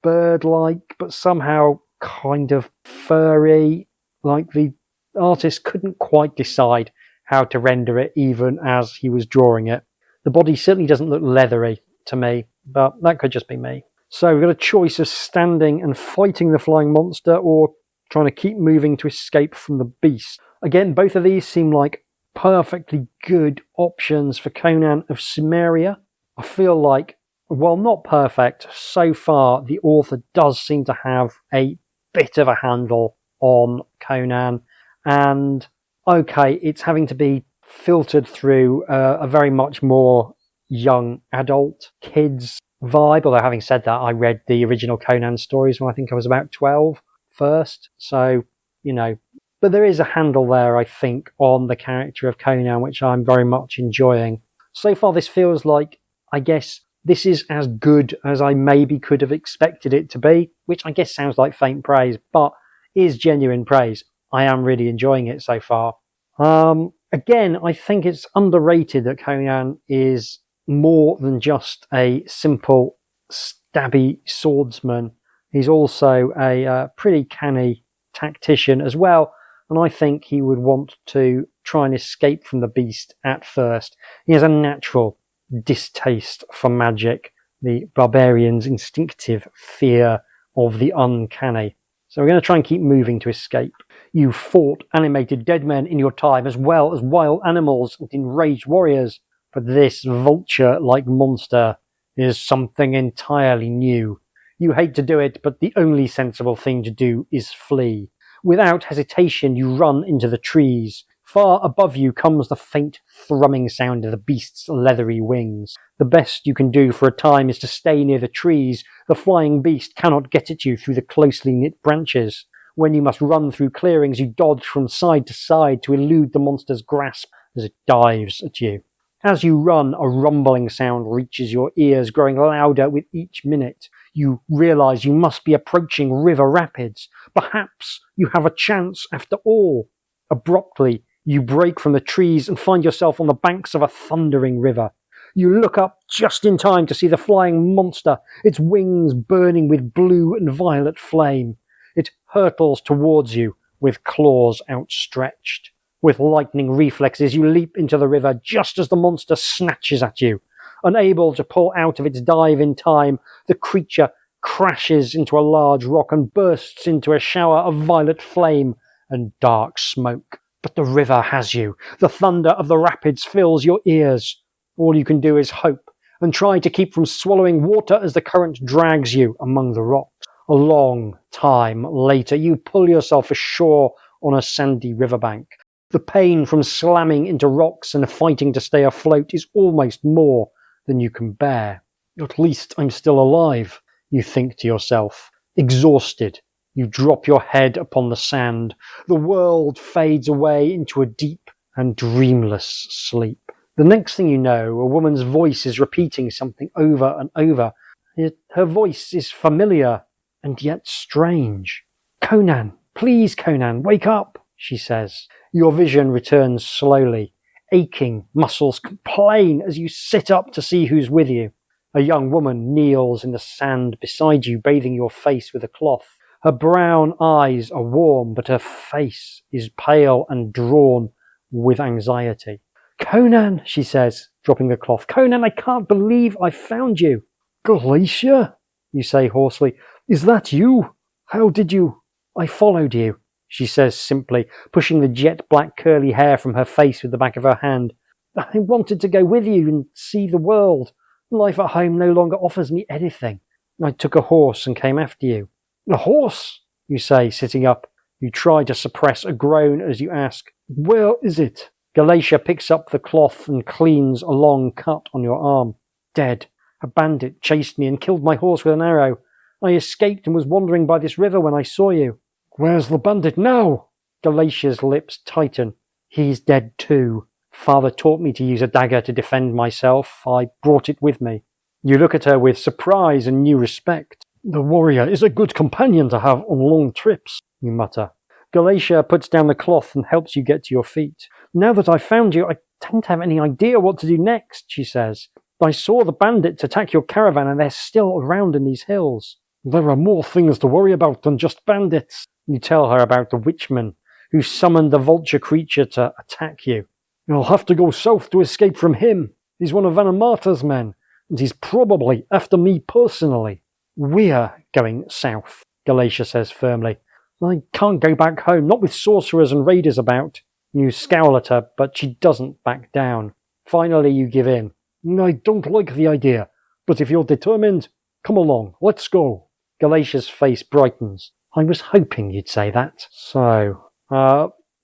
Speaker 1: bird-like, but somehow kind of furry, like the artist couldn't quite decide how to render it even as he was drawing it. The body certainly doesn't look leathery to me, but that could just be me. So we've got a choice of standing and fighting the flying monster or trying to keep moving to escape from the beast. Again, both of these seem like perfectly good options for Conan of Cimmeria. I feel like, while not perfect, so far the author does seem to have a bit of a handle on Conan. And okay, it's having to be filtered through a very much more young adult kids vibe. Although having said that, I read the original Conan stories when I think I was about 12 first. So, but there is a handle there, I think, on the character of Conan, which I'm very much enjoying. So far, this feels like, I guess, this is as good as I maybe could have expected it to be, which I guess sounds like faint praise, but is genuine praise. I am really enjoying it so far. Again, I think it's underrated that Conan is more than just a simple stabby swordsman. He's also a pretty canny tactician as well, and I think he would want to try and escape from the beast at first. He has a natural distaste for magic, the barbarian's instinctive fear of the uncanny. So we're going to try and keep moving to escape. You fought animated dead men in your time, as well as wild animals and enraged warriors, but this vulture-like monster is something entirely new. You hate to do it, but the only sensible thing to do is flee. Without hesitation, you run into the trees. Far above you comes the faint thrumming sound of the beast's leathery wings. The best you can do for a time is to stay near the trees. The flying beast cannot get at you through the closely knit branches. When you must run through clearings, you dodge from side to side to elude the monster's grasp as it dives at you. As you run, a rumbling sound reaches your ears, growing louder with each minute. You realise you must be approaching river rapids. Perhaps you have a chance after all. Abruptly, you break from the trees and find yourself on the banks of a thundering river. You look up just in time to see the flying monster, its wings burning with blue and violet flame. It hurtles towards you with claws outstretched. With lightning reflexes, you leap into the river just as the monster snatches at you. Unable to pull out of its dive in time, the creature crashes into a large rock and bursts into a shower of violet flame and dark smoke. But the river has you. The thunder of the rapids fills your ears. All you can do is hope and try to keep from swallowing water as the current drags you among the rocks. A long time later, you pull yourself ashore on a sandy riverbank. The pain from slamming into rocks and fighting to stay afloat is almost more than you can bear. At least I'm still alive, you think to yourself. Exhausted, you drop your head upon the sand. The world fades away into a deep and dreamless sleep. The next thing you know, a woman's voice is repeating something over and over. Her voice is familiar and yet strange. Conan, please, Conan, wake up, she says. Your vision returns slowly. Aching muscles complain as you sit up to see who's with you. A young woman kneels in the sand beside you, bathing your face with a cloth. Her brown eyes are warm, but her face is pale and drawn with anxiety. Conan, she says, dropping the cloth. Conan, I can't believe I found you. Galatia, you say hoarsely. Is that you? How did you? I followed you, she says simply, pushing the jet black curly hair from her face with the back of her hand. I wanted to go with you and see the world. Life at home no longer offers me anything. I took a horse and came after you. A horse, you say, sitting up. You try to suppress a groan as you ask, where is it? Galatia picks up the cloth and cleans a long cut on your arm. Dead. A bandit chased me and killed my horse with an arrow. I escaped and was wandering by this river when I saw you. Where's the bandit now? Galatia's lips tighten. He's dead too. Father taught me to use a dagger to defend myself. I brought it with me. You look at her with surprise and new respect. The warrior is a good companion to have on long trips, you mutter. Galatia puts down the cloth and helps you get to your feet. Now that I've found you, I don't have any idea what to do next, she says. I saw the bandits attack your caravan and they're still around in these hills. There are more things to worry about than just bandits. You tell her about the witchman who summoned the vulture creature to attack you. You'll have to go south to escape from him. He's one of Vanamata's men, and he's probably after me personally. We're going south, Galatia says firmly. I can't go back home, not with sorcerers and raiders about. You scowl at her, but she doesn't back down. Finally you give in. I don't like the idea, but if you're determined, come along, let's go. Galatia's face brightens. I was hoping you'd say that. So,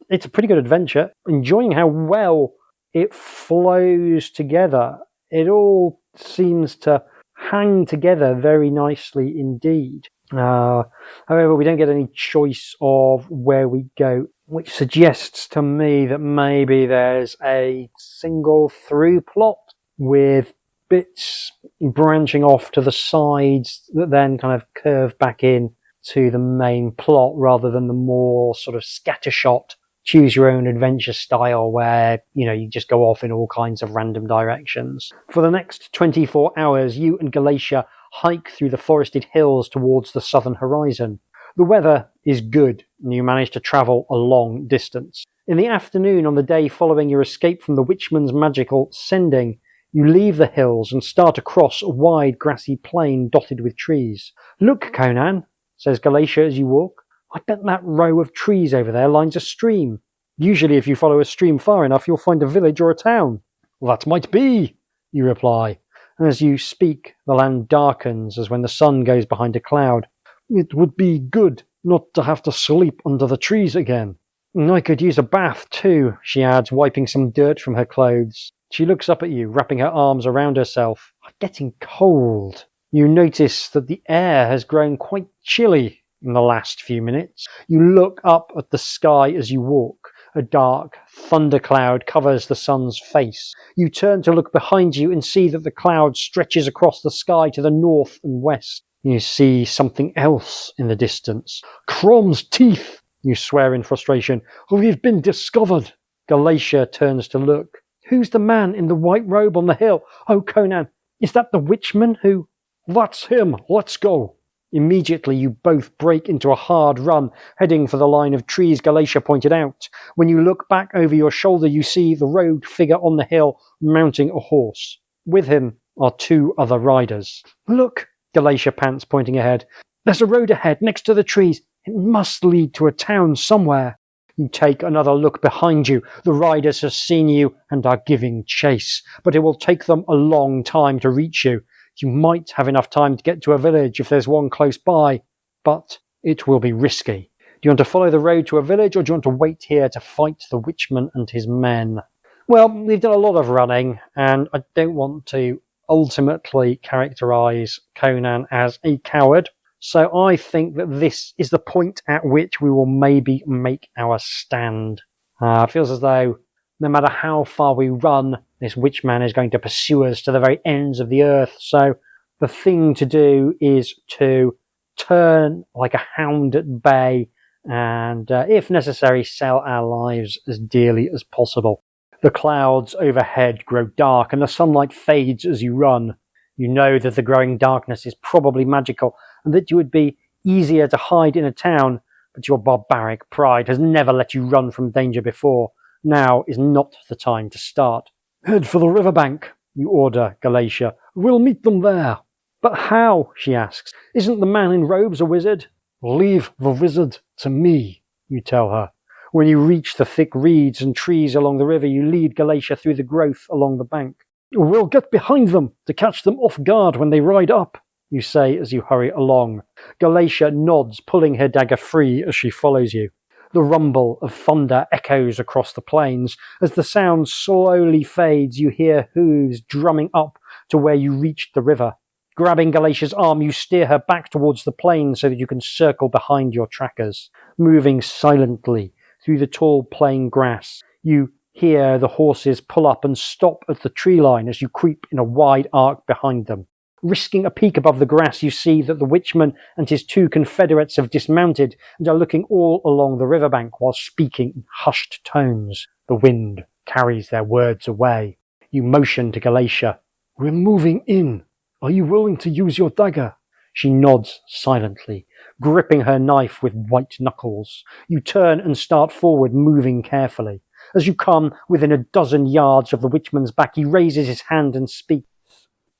Speaker 1: it's a pretty good adventure. Enjoying how well it flows together. It all seems to hang together very nicely indeed. However, we don't get any choice of where we go, which suggests to me that maybe there's a single through plot with bits branching off to the sides that then kind of curve back in to the main plot rather than the more sort of scattershot choose your own adventure style where, you just go off in all kinds of random directions. For the next 24 hours, you and Galatia hike through the forested hills towards the southern horizon. The weather is good and you manage to travel a long distance. In the afternoon on the day following your escape from the witchman's magical sending, you leave the hills and start across a wide grassy plain dotted with trees. Look, Conan, says Galatia as you walk. I bet that row of trees over there lines a stream. Usually if you follow a stream far enough, you'll find a village or a town. Well, that might be, you reply. And as you speak, the land darkens as when the sun goes behind a cloud. It would be good not to have to sleep under the trees again. And I could use a bath too, she adds, wiping some dirt from her clothes. She looks up at you, wrapping her arms around herself. I'm getting cold. You notice that the air has grown quite chilly in the last few minutes. You look up at the sky as you walk. A dark thundercloud covers the sun's face. You turn to look behind you and see that the cloud stretches across the sky to the north and west. You see something else in the distance. Crom's teeth, you swear in frustration. We've been discovered. Galatia turns to look. Who's the man in the white robe on the hill? Oh, Conan, is that the witchman who... That's him. Let's go. Immediately you both break into a hard run, heading for the line of trees Galatia pointed out. When you look back over your shoulder, you see the robed figure on the hill mounting a horse. With him are two other riders. Look, Galatia pants, pointing ahead. There's a road ahead, next to the trees. It must lead to a town somewhere. You take another look behind you. The riders have seen you and are giving chase, but it will take them a long time to reach you. You might have enough time to get to a village if there's one close by, but it will be risky. Do you want to follow the road to a village, or do you want to wait here to fight the witchman and his men? Well, we've done a lot of running, and I don't want to ultimately characterise Conan as a coward. So I think that this is the point at which we will maybe make our stand. It feels as though no matter how far we run, this witchman is going to pursue us to the very ends of the earth. So the thing to do is to turn like a hound at bay and, if necessary, sell our lives as dearly as possible. The clouds overhead grow dark and the sunlight fades as you run. You know that the growing darkness is probably magical and that you would be easier to hide in a town, but your barbaric pride has never let you run from danger before. Now is not the time to start. Head for the riverbank, you order Galatia. We'll meet them there. But how, she asks. Isn't the man in robes a wizard? Leave the wizard to me, you tell her. When you reach the thick reeds and trees along the river, you lead Galatia through the growth along the bank. We'll get behind them to catch them off guard when they ride up, you say as you hurry along. Galatia nods, pulling her dagger free as she follows you. The rumble of thunder echoes across the plains. As the sound slowly fades, you hear hooves drumming up to where you reach the river. Grabbing Galatia's arm, you steer her back towards the plain so that you can circle behind your trackers. Moving silently through the tall plain grass, you hear the horses pull up and stop at the tree line as you creep in a wide arc behind them. Risking a peek above the grass, you see that the witchman and his two confederates have dismounted and are looking all along the riverbank while speaking in hushed tones. The wind carries their words away. You motion to Galatia. We're moving in. Are you willing to use your dagger? She nods silently, gripping her knife with white knuckles. You turn and start forward, moving carefully. As you come within a dozen yards of the witchman's back, he raises his hand and speaks.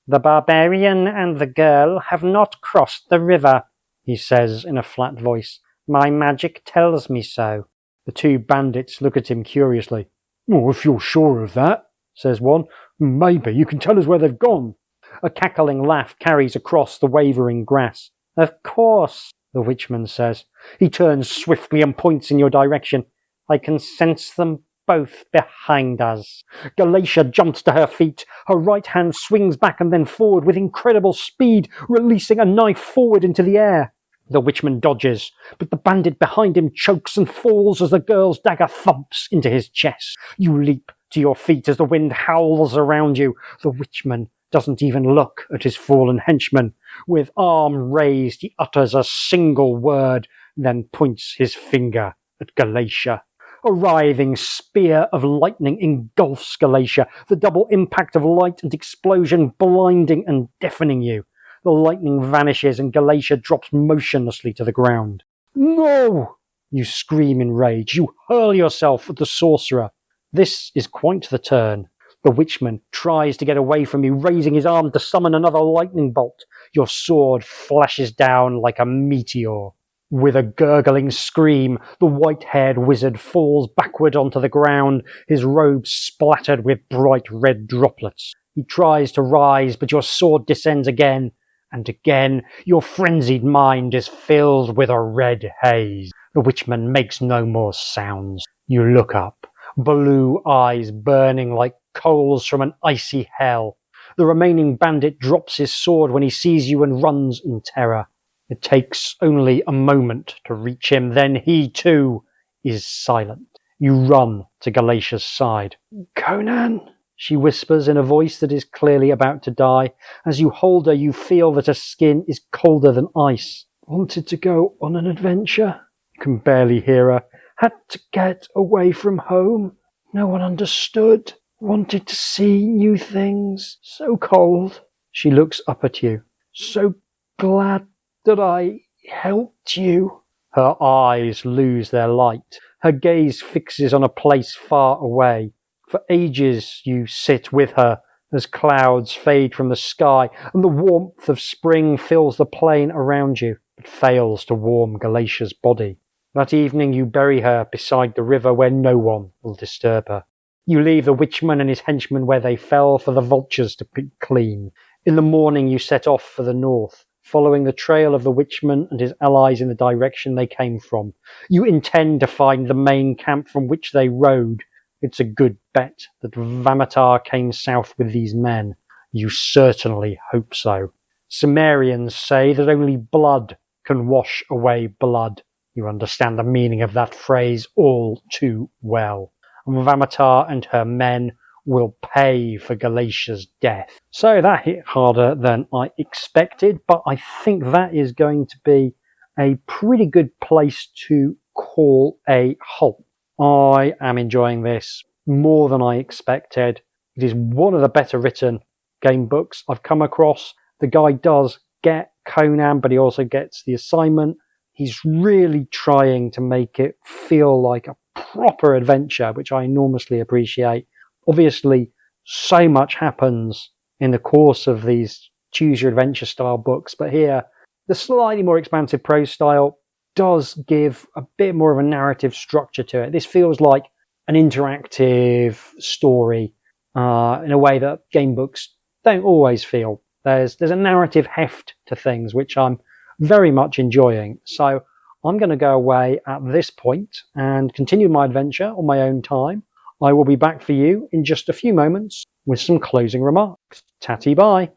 Speaker 1: The barbarian and the girl have not crossed the river, he says in a flat voice. My magic tells me so. The two bandits look at him curiously. Oh, if you're sure of that, says one, maybe you can tell us where they've gone. A cackling laugh carries across the wavering grass. Of course, the witchman says. He turns swiftly and points in your direction. I can sense them both behind us. Galatia jumps to her feet. Her right hand swings back and then forward with incredible speed, releasing a knife forward into the air. The witchman dodges, but the bandit behind him chokes and falls as the girl's dagger thumps into his chest. You leap to your feet as the wind howls around you. The witchman doesn't even look at his fallen henchman. With arm raised, he utters a single word, then points his finger at Galatia. A writhing spear of lightning engulfs Galatia, the double impact of light and explosion blinding and deafening you. The lightning vanishes and Galatia drops motionlessly to the ground. No! You scream in rage. You hurl yourself at the sorcerer. This is quite the turn. The witchman tries to get away from you, raising his arm to summon another lightning bolt. Your sword flashes down like a meteor. With a gurgling scream, the white-haired wizard falls backward onto the ground, his robe splattered with bright red droplets. He tries to rise, but your sword descends again, and again. Your frenzied mind is filled with a red haze. The witchman makes no more sounds. You look up, blue eyes burning like coals from an icy hell. The remaining bandit drops his sword when he sees you and runs in terror. It takes only a moment to reach him, then he too is silent. You run to Galatia's side. Conan, she whispers in a voice that is clearly about to die. As you hold her, you feel that her skin is colder than ice. Wanted to go on an adventure? You can barely hear her. Had to get away from home. No one understood. Wanted to see new things. So cold. She looks up at you. So glad that I helped you. Her eyes lose their light. Her gaze fixes on a place far away. For ages you sit with her as clouds fade from the sky and the warmth of spring fills the plain around you, but fails to warm Galatia's body. That evening you bury her beside the river where no one will disturb her. You leave the witchman and his henchmen where they fell for the vultures to pick clean. In the morning you set off for the north. following the trail of the witchman and his allies in the direction they came from. You intend to find the main camp from which they rode. It's a good bet that Vamatar came south with these men. You certainly hope so. Sumerians say that only blood can wash away blood. You understand the meaning of that phrase all too well. Vamatar and her men will pay for Galatia's death. So that hit harder than I expected, but I think that is going to be a pretty good place to call a halt. I am enjoying this more than I expected. It is one of the better written game books I've come across. The guy does get Conan, but he also gets the assignment. He's really trying to make it feel like a proper adventure, which I enormously appreciate. Obviously, so much happens in the course of these choose your adventure style books, but here, the slightly more expansive prose style does give a bit more of a narrative structure to it. This feels like an interactive story in a way that game books don't always feel. There's a narrative heft to things, which I'm very much enjoying. So I'm going to go away at this point and continue my adventure on my own time. I will be back for you in just a few moments with some closing remarks. Tatty bye.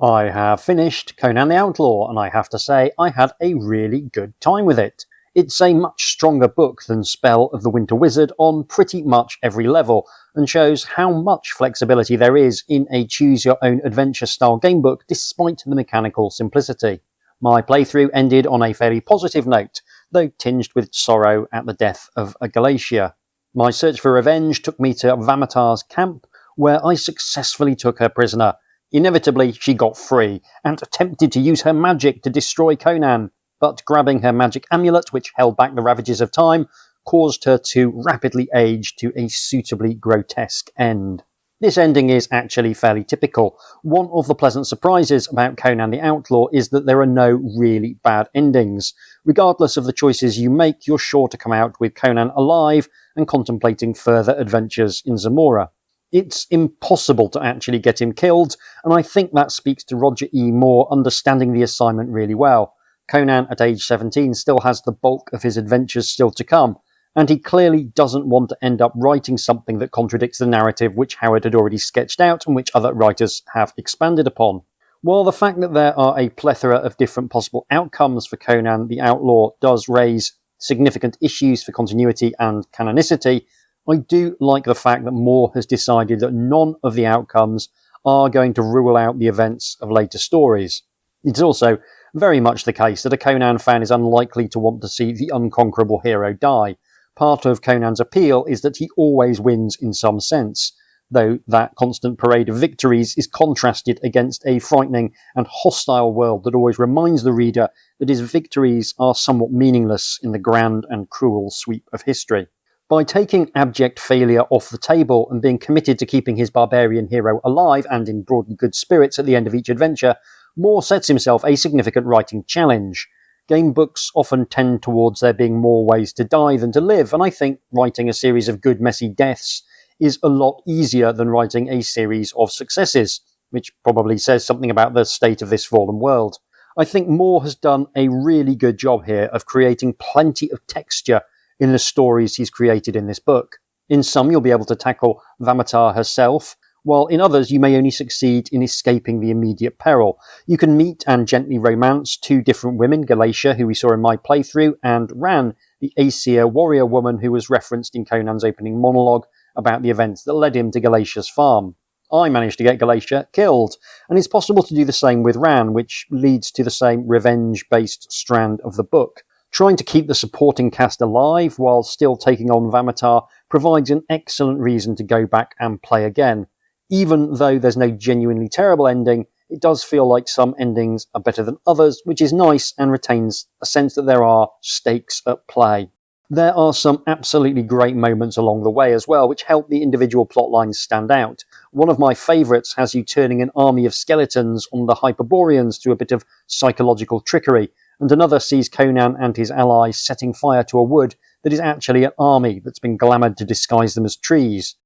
Speaker 1: I have finished Conan the Outlaw, and I have to say I had a really good time with it. It's a much stronger book than Spell of the Winter Wizard on pretty much every level, and shows how much flexibility there is in a choose-your-own-adventure style gamebook despite the mechanical simplicity. My playthrough ended on a fairly positive note, though tinged with sorrow at the death of a Galatia. My search for revenge took me to Vamatar's camp, where I successfully took her prisoner. Inevitably, she got free, and attempted to use her magic to destroy Conan, but grabbing her magic amulet, which held back the ravages of time, caused her to rapidly age to a suitably grotesque end. This ending is actually fairly typical. One of the pleasant surprises about Conan the Outlaw is that there are no really bad endings. Regardless of the choices you make, you're sure to come out with Conan alive and contemplating further adventures in Zamora. It's impossible to actually get him killed, and I think that speaks to Roger E. Moore understanding the assignment really well. Conan, at age 17, still has the bulk of his adventures still to come, and he clearly doesn't want to end up writing something that contradicts the narrative which Howard had already sketched out and which other writers have expanded upon. While the fact that there are a plethora of different possible outcomes for Conan the Outlaw does raise significant issues for continuity and canonicity, I do like the fact that Moore has decided that none of the outcomes are going to rule out the events of later stories. It's also very much the case that a Conan fan is unlikely to want to see the unconquerable hero die. Part of Conan's appeal is that he always wins in some sense, though that constant parade of victories is contrasted against a frightening and hostile world that always reminds the reader that his victories are somewhat meaningless in the grand and cruel sweep of history. By taking abject failure off the table and being committed to keeping his barbarian hero alive and in broadly good spirits at the end of each adventure, Moore sets himself a significant writing challenge. Game books often tend towards there being more ways to die than to live, and I think writing a series of good messy deaths is a lot easier than writing a series of successes, which probably says something about the state of this fallen world. I think Moore has done a really good job here of creating plenty of texture in the stories he's created in this book. In some, you'll be able to tackle Vamatar herself, while in others you may only succeed in escaping the immediate peril. You can meet and gently romance two different women, Galatia, who we saw in my playthrough, and Ran, the Aesir warrior woman who was referenced in Conan's opening monologue about the events that led him to Galatia's farm. I managed to get Galatia killed, and it's possible to do the same with Ran, which leads to the same revenge-based strand of the book. Trying to keep the supporting cast alive while still taking on Vamatar provides an excellent reason to go back and play again. Even though there's no genuinely terrible ending, it does feel like some endings are better than others, which is nice and retains a sense that there are stakes at play. There are some absolutely great moments along the way as well, which help the individual plot lines stand out. One of my favourites has you turning an army of skeletons on the Hyperboreans through a bit of psychological trickery, and another sees Conan and his allies setting fire to a wood that is actually an army that's been glamoured to disguise them as trees.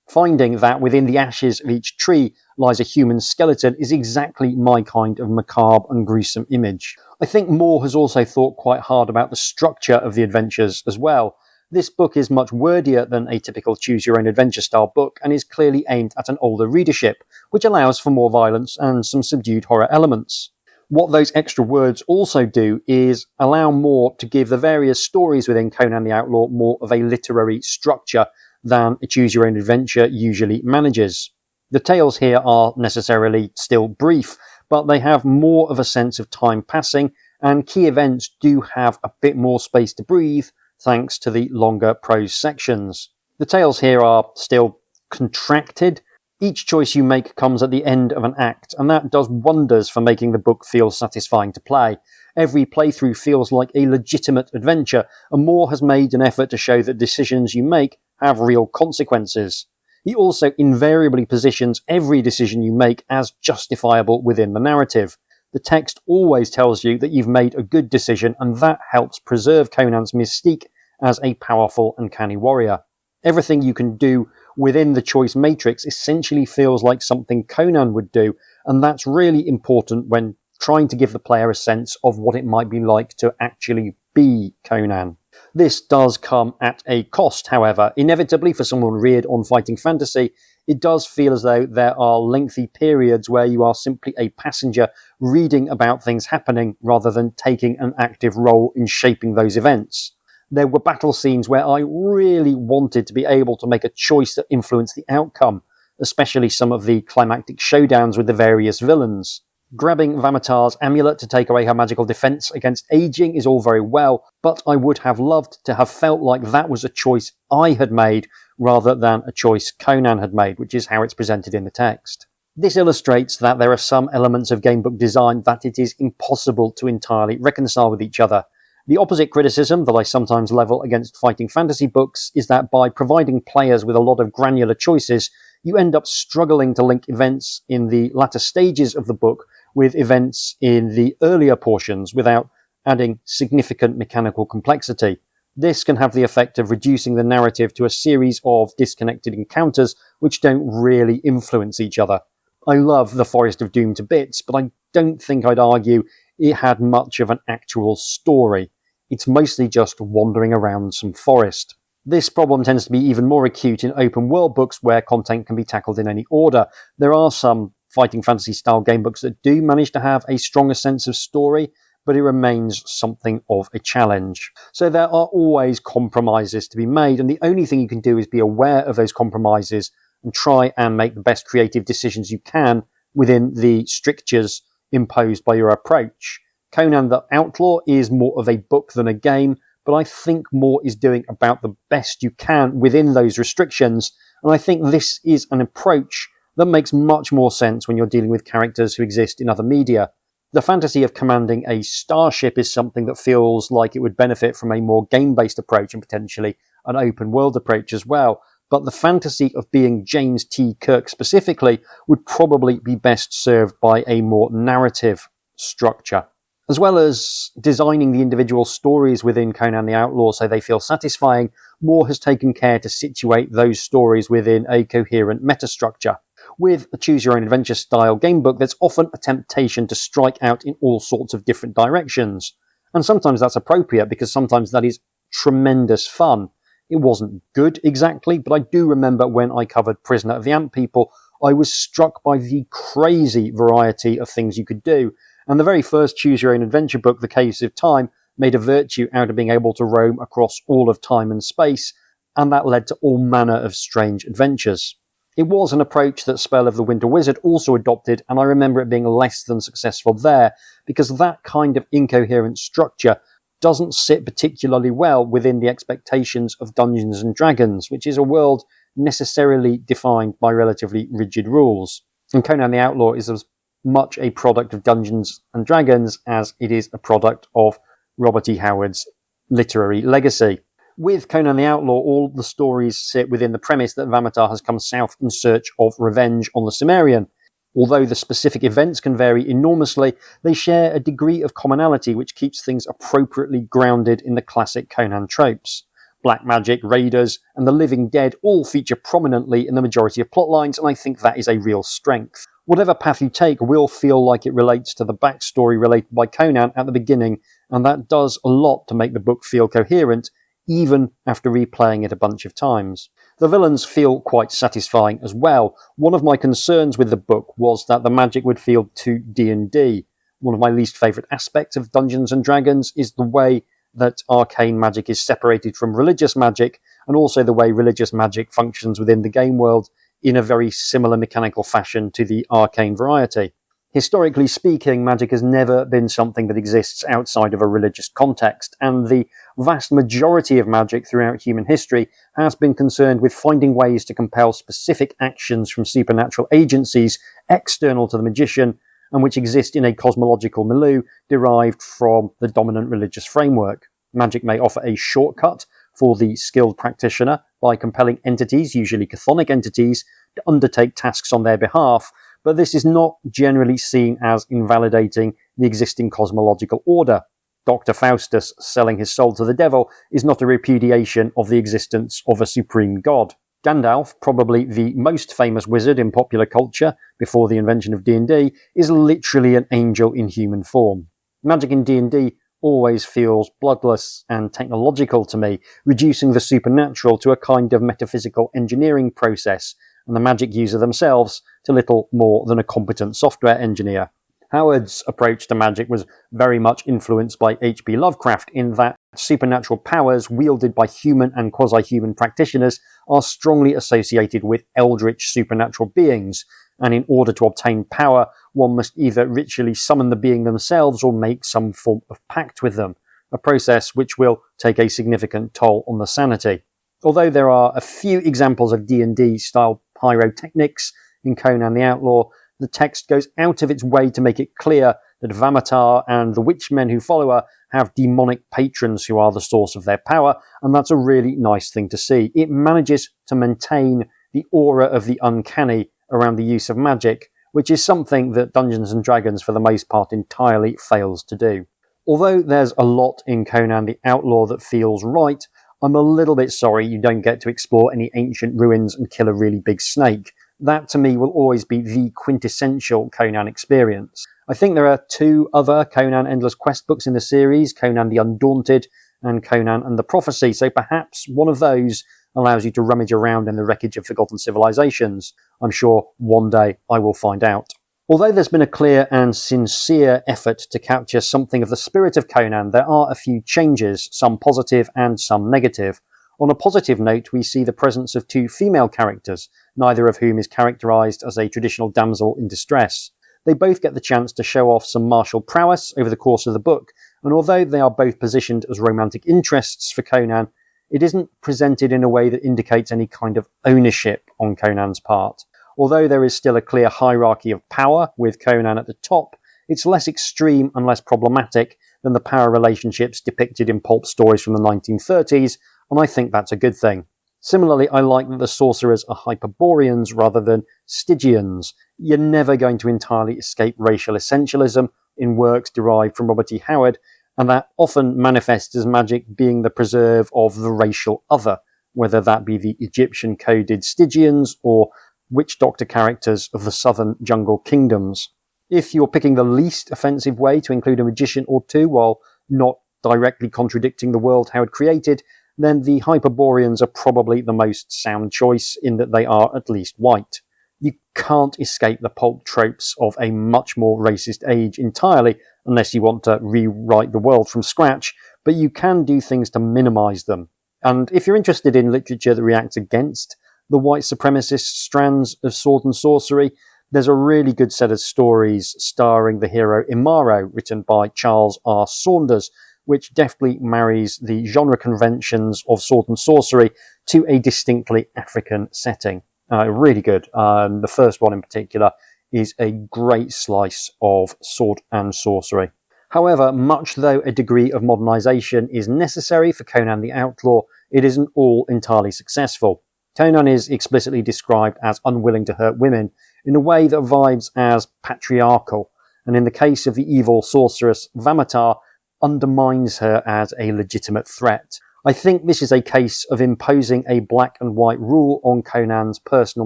Speaker 1: Finding that within the ashes of each tree lies a human skeleton is exactly my kind of macabre and gruesome image. I think Moore has also thought quite hard about the structure of the adventures as well. This book is much wordier than a typical choose-your-own-adventure style book and is clearly aimed at an older readership, which allows for more violence and some subdued horror elements. What those extra words also do is allow Moore to give the various stories within Conan the Outlaw more of a literary structure than a choose-your-own-adventure usually manages. The tales here are necessarily still brief, but they have more of a sense of time passing, and key events do have a bit more space to breathe thanks to the longer prose sections. The tales here are still contracted. Each choice you make comes at the end of an act, and that does wonders for making the book feel satisfying to play. Every playthrough feels like a legitimate adventure, and Moore has made an effort to show that decisions you make have real consequences. He also invariably positions every decision you make as justifiable within the narrative. The text always tells you that you've made a good decision, and that helps preserve Conan's mystique as a powerful and canny warrior. Everything you can do within the choice matrix essentially feels like something Conan would do, and that's really important when trying to give the player a sense of what it might be like to actually be Conan. This does come at a cost, however. Inevitably, for someone reared on fighting fantasy, it does feel as though there are lengthy periods where you are simply a passenger reading about things happening rather than taking an active role in shaping those events. There were battle scenes where I really wanted to be able to make a choice that influenced the outcome, especially some of the climactic showdowns with the various villains. Grabbing Vamatar's amulet to take away her magical defense against aging is all very well, but I would have loved to have felt like that was a choice I had made rather than a choice Conan had made, which is how it's presented in the text. This illustrates that there are some elements of gamebook design that it is impossible to entirely reconcile with each other. The opposite criticism that I sometimes level against fighting fantasy books is that by providing players with a lot of granular choices, you end up struggling to link events in the latter stages of the book with events in the earlier portions without adding significant mechanical complexity. This can have the effect of reducing the narrative to a series of disconnected encounters which don't really influence each other. I love the Forest of Doom to bits, but I don't think I'd argue it had much of an actual story. It's mostly just wandering around some forest. This problem tends to be even more acute in open world books where content can be tackled in any order. There are some fighting fantasy style gamebooks that do manage to have a stronger sense of story, but it remains something of a challenge. So there are always compromises to be made, and the only thing you can do is be aware of those compromises and try and make the best creative decisions you can within the strictures imposed by your approach. Conan the Outlaw is more of a book than a game, but I think Moore is doing about the best you can within those restrictions, and I think this is an approach that makes much more sense when you're dealing with characters who exist in other media. The fantasy of commanding a starship is something that feels like it would benefit from a more game-based approach and potentially an open-world approach as well, but the fantasy of being James T. Kirk specifically would probably be best served by a more narrative structure. As well as designing the individual stories within Conan the Outlaw so they feel satisfying, Moore has taken care to situate those stories within a coherent metastructure. With a choose-your-own-adventure style gamebook, there's often a temptation to strike out in all sorts of different directions. And sometimes that's appropriate because sometimes that is tremendous fun. It wasn't good exactly, but I do remember when I covered Prisoner of the Ant People, I was struck by the crazy variety of things you could do. And the very first choose-your-own-adventure book, The Caves of Time, made a virtue out of being able to roam across all of time and space, and that led to all manner of strange adventures. It was an approach that Spell of the Winter Wizard also adopted, and I remember it being less than successful there, because that kind of incoherent structure doesn't sit particularly well within the expectations of Dungeons & Dragons, which is a world necessarily defined by relatively rigid rules. And Conan the Outlaw is as much a product of Dungeons & Dragons as it is a product of Robert E. Howard's literary legacy. With Conan the Outlaw, all the stories sit within the premise that Vamatar has come south in search of revenge on the Cimmerian. Although the specific events can vary enormously, they share a degree of commonality which keeps things appropriately grounded in the classic Conan tropes. black magic, raiders, and the living dead all feature prominently in the majority of plotlines, and I think that is a real strength. Whatever path you take will feel like it relates to the backstory related by Conan at the beginning, and that does a lot to make the book feel coherent, even after replaying it a bunch of times. The villains feel quite satisfying as well. One of my concerns with the book was that the magic would feel too D&D. One of my least favourite aspects of Dungeons & Dragons is the way that arcane magic is separated from religious magic, and also the way religious magic functions within the game world in a very similar mechanical fashion to the arcane variety. Historically speaking, magic has never been something that exists outside of a religious context, and the vast majority of magic throughout human history has been concerned with finding ways to compel specific actions from supernatural agencies external to the magician, and which exist in a cosmological milieu derived from the dominant religious framework. Magic may offer a shortcut for the skilled practitioner by compelling entities, usually chthonic entities, to undertake tasks on their behalf, but this is not generally seen as invalidating the existing cosmological order. Dr. Faustus selling his soul to the devil is not a repudiation of the existence of a supreme god. Gandalf, probably the most famous wizard in popular culture before the invention of D&D, is literally an angel in human form. Magic in D&D always feels bloodless and technological to me, reducing the supernatural to a kind of metaphysical engineering process, and the magic user themselves to little more than a competent software engineer. Howard's approach to magic was very much influenced by H.P. Lovecraft in that supernatural powers wielded by human and quasi-human practitioners are strongly associated with eldritch supernatural beings, and in order to obtain power, one must either ritually summon the being themselves or make some form of pact with them, a process which will take a significant toll on the sanity. Although there are a few examples of D&D style pyrotechnics in Conan the Outlaw, the text goes out of its way to make it clear that Vamatar and the witchmen who follow her have demonic patrons who are the source of their power, and that's a really nice thing to see. It manages to maintain the aura of the uncanny around the use of magic, which is something that Dungeons & Dragons for the most part entirely fails to do. Although there's a lot in Conan the Outlaw that feels right, I'm a little bit sorry you don't get to explore any ancient ruins and kill a really big snake. That to me will always be the quintessential Conan experience. I think there are two other Conan Endless Quest books in the series, Conan the Undaunted and Conan and the Prophecy, so perhaps one of those allows you to rummage around in the wreckage of forgotten civilizations. I'm sure one day I will find out. Although there's been a clear and sincere effort to capture something of the spirit of Conan, there are a few changes, some positive and some negative. On a positive note, we see the presence of two female characters, neither of whom is characterised as a traditional damsel in distress. They both get the chance to show off some martial prowess over the course of the book, and although they are both positioned as romantic interests for Conan, it isn't presented in a way that indicates any kind of ownership on Conan's part. Although there is still a clear hierarchy of power, with Conan at the top, it's less extreme and less problematic than the power relationships depicted in pulp stories from the 1930s, and I think that's a good thing. Similarly, I like that the sorcerers are Hyperboreans rather than Stygians. You're never going to entirely escape racial essentialism in works derived from Robert E. Howard, and that often manifests as magic being the preserve of the racial other, whether that be the Egyptian-coded Stygians or witch doctor characters of the southern jungle kingdoms. If you're picking the least offensive way to include a magician or two while not directly contradicting the world Howard created, then the Hyperboreans are probably the most sound choice in that they are at least white. You can't escape the pulp tropes of a much more racist age entirely unless you want to rewrite the world from scratch, but you can do things to minimise them. And if you're interested in literature that reacts against the white supremacist strands of sword and sorcery, there's a really good set of stories starring the hero Imaro, written by Charles R. Saunders, which deftly marries the genre conventions of sword and sorcery to a distinctly African setting. Really good. The first one in particular is a great slice of sword and sorcery. However, much though a degree of modernisation is necessary for Conan the Outlaw, it isn't all entirely successful. Conan is explicitly described as unwilling to hurt women in a way that vibes as patriarchal, and in the case of the evil sorceress Vamatar, undermines her as a legitimate threat. I think this is a case of imposing a black and white rule on Conan's personal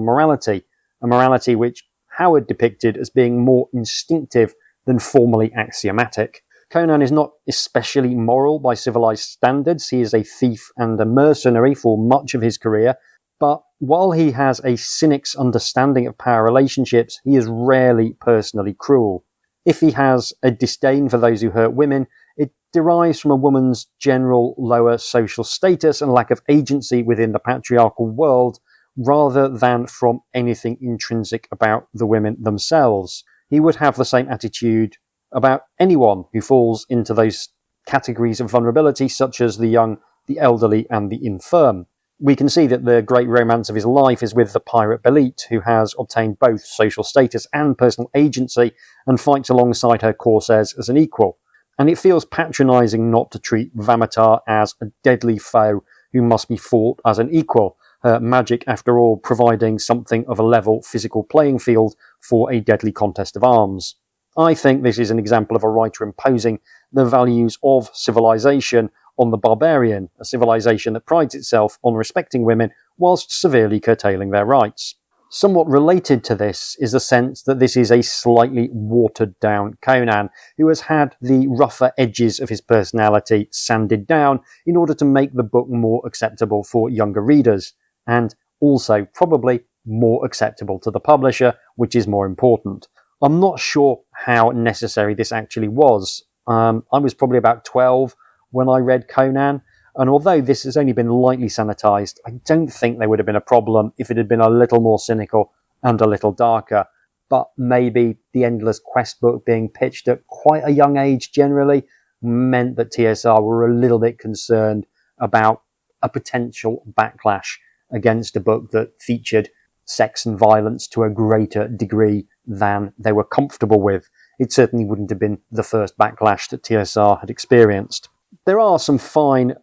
Speaker 1: morality, a morality which Howard depicted as being more instinctive than formally axiomatic. Conan is not especially moral by civilized standards. He is a thief and a mercenary for much of his career, but while he has a cynic's understanding of power relationships, he is rarely personally cruel. If he has a disdain for those who hurt women, it derives from a woman's general lower social status and lack of agency within the patriarchal world, rather than from anything intrinsic about the women themselves. He would have the same attitude about anyone who falls into those categories of vulnerability, such as the young, the elderly, and the infirm. We can see that the great romance of his life is with the pirate Belit, who has obtained both social status and personal agency and fights alongside her corsairs as an equal. And it feels patronising not to treat Vamatar as a deadly foe who must be fought as an equal, her magic, after all, providing something of a level physical playing field for a deadly contest of arms. I think this is an example of a writer imposing the values of civilization on the barbarian, a civilization that prides itself on respecting women whilst severely curtailing their rights. Somewhat related to this is the sense that this is a slightly watered-down Conan, who has had the rougher edges of his personality sanded down in order to make the book more acceptable for younger readers, and also probably more acceptable to the publisher, which is more important. I'm not sure how necessary this actually was. I was probably about 12 when I read Conan, and although this has only been lightly sanitised, I don't think there would have been a problem if it had been a little more cynical and a little darker. But maybe the Endless Quest book being pitched at quite a young age generally meant that TSR were a little bit concerned about a potential backlash against a book that featured sex and violence to a greater degree than they were comfortable with. It certainly wouldn't have been the first backlash that TSR had experienced. There are some fine,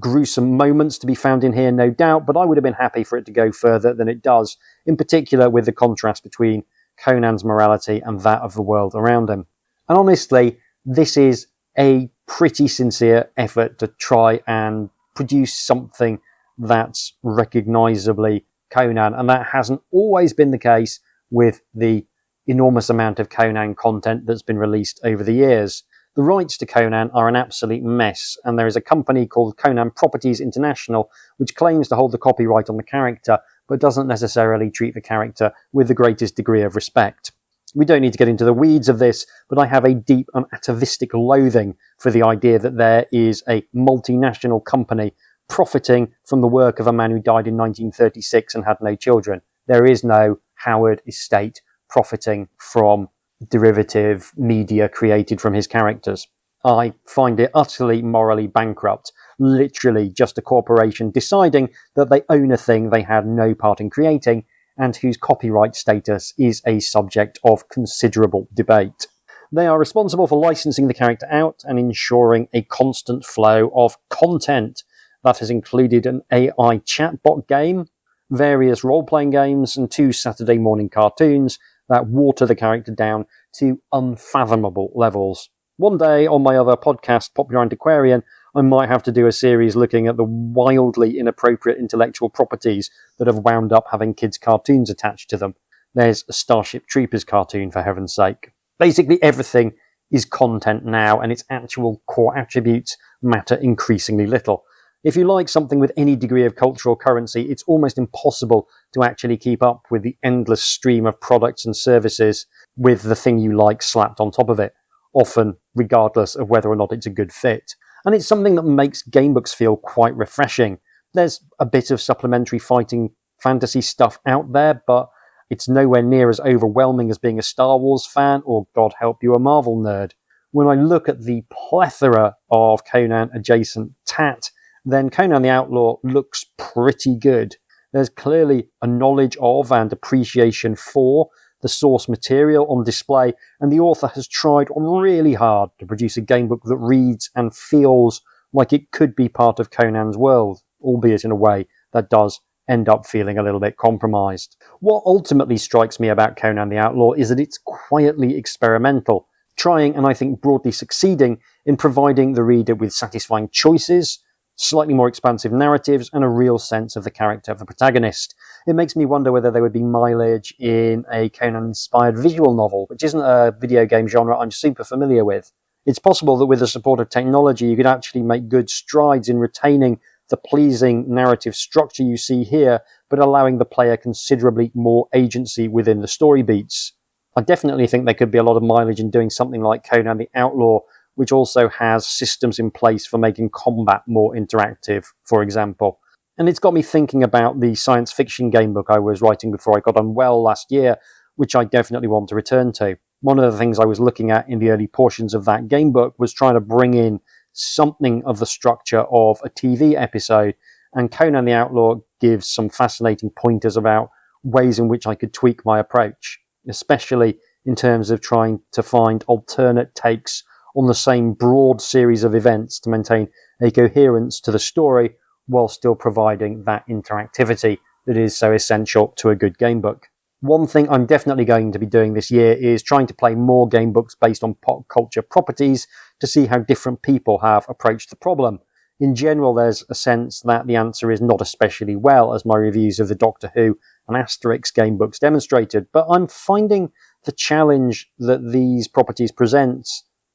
Speaker 1: gruesome moments to be found in here, no doubt, but I would have been happy for it to go further than it does, in particular with the contrast between Conan's morality and that of the world around him. And honestly, this is a pretty sincere effort to try and produce something that's recognisably Conan, and that hasn't always been the case with the enormous amount of Conan content that's been released over the years. The rights to Conan are an absolute mess, and there is a company called Conan Properties International which claims to hold the copyright on the character, but doesn't necessarily treat the character with the greatest degree of respect. We don't need to get into the weeds of this, but I have a deep and atavistic loathing for the idea that there is a multinational company profiting from the work of a man who died in 1936 and had no children. There is no Howard estate profiting from derivative media created from his characters. I find it utterly morally bankrupt, literally just a corporation deciding that they own a thing they had no part in creating and whose copyright status is a subject of considerable debate. They are responsible for licensing the character out and ensuring a constant flow of content. That has included an AI chatbot game, various role-playing games, and 2 Saturday morning cartoons that water the character down to unfathomable levels. One day on my other podcast, Popular Antiquarian, I might have to do a series looking at the wildly inappropriate intellectual properties that have wound up having kids' cartoons attached to them. There's a Starship Troopers cartoon, for heaven's sake. Basically everything is content now, and its actual core attributes matter increasingly little. If you like something with any degree of cultural currency, it's almost impossible to actually keep up with the endless stream of products and services with the thing you like slapped on top of it, often regardless of whether or not it's a good fit. And it's something that makes gamebooks feel quite refreshing. There's a bit of supplementary fighting fantasy stuff out there, but it's nowhere near as overwhelming as being a Star Wars fan or, God help you, a Marvel nerd. When I look at the plethora of Conan-adjacent tat, then Conan the Outlaw looks pretty good. There's clearly a knowledge of and appreciation for the source material on display, and the author has tried really hard to produce a gamebook that reads and feels like it could be part of Conan's world, albeit in a way that does end up feeling a little bit compromised. What ultimately strikes me about Conan the Outlaw is that it's quietly experimental, trying and I think broadly succeeding in providing the reader with satisfying choices, slightly more expansive narratives, and a real sense of the character of the protagonist. It makes me wonder whether there would be mileage in a Conan-inspired visual novel, which isn't a video game genre I'm super familiar with. It's possible that with the support of technology, you could actually make good strides in retaining the pleasing narrative structure you see here, but allowing the player considerably more agency within the story beats. I definitely think there could be a lot of mileage in doing something like Conan the Outlaw, which also has systems in place for making combat more interactive, for example. And it's got me thinking about the science fiction gamebook I was writing before I got unwell last year, which I definitely want to return to. One of the things I was looking at in the early portions of that gamebook was trying to bring in something of the structure of a TV episode, and Conan the Outlaw gives some fascinating pointers about ways in which I could tweak my approach, especially in terms of trying to find alternate takes on the same broad series of events to maintain a coherence to the story while still providing that interactivity that is so essential to a good gamebook. One thing I'm definitely going to be doing this year is trying to play more gamebooks based on pop culture properties to see how different people have approached the problem. In general, there's a sense that the answer is not especially well, as my reviews of the Doctor Who and Asterix gamebooks demonstrated, but I'm finding the challenge that these properties present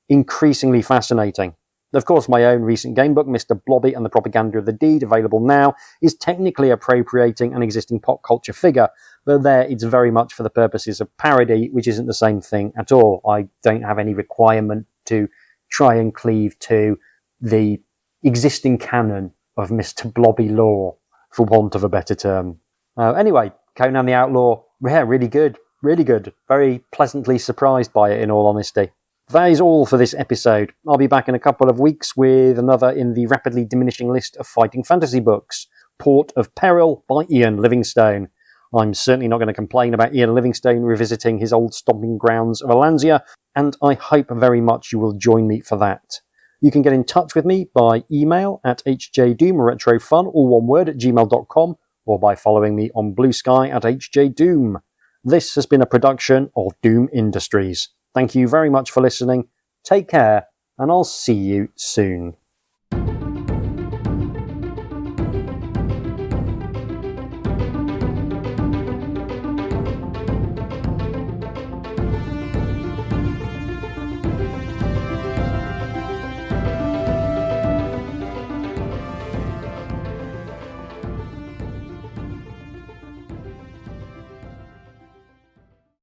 Speaker 1: increasingly fascinating. Of course, my own recent gamebook, Mr. Blobby and the Propaganda of the Deed, available now, is technically appropriating an existing pop culture figure, but there it's very much for the purposes of parody, which isn't the same thing at all. I don't have any requirement to try and cleave to the existing canon of Mr. Blobby lore, for want of a better term. Anyway, Conan the Outlaw, yeah, really good. Very pleasantly surprised by it, in all honesty. That is all for this episode. I'll be back in a couple of weeks with another in the rapidly diminishing list of fighting fantasy books, Port of Peril by Ian Livingstone. I'm certainly not going to complain about Ian Livingstone revisiting his old stomping grounds of Alanzia, and I hope very much you will join me for that. You can get in touch with me by email at HJDoom, all one word, at gmail.com, or by following me on Blue Sky at HJDoom. This has been a production of Doom Industries. Thank you very much for listening. Take care, and I'll see you soon.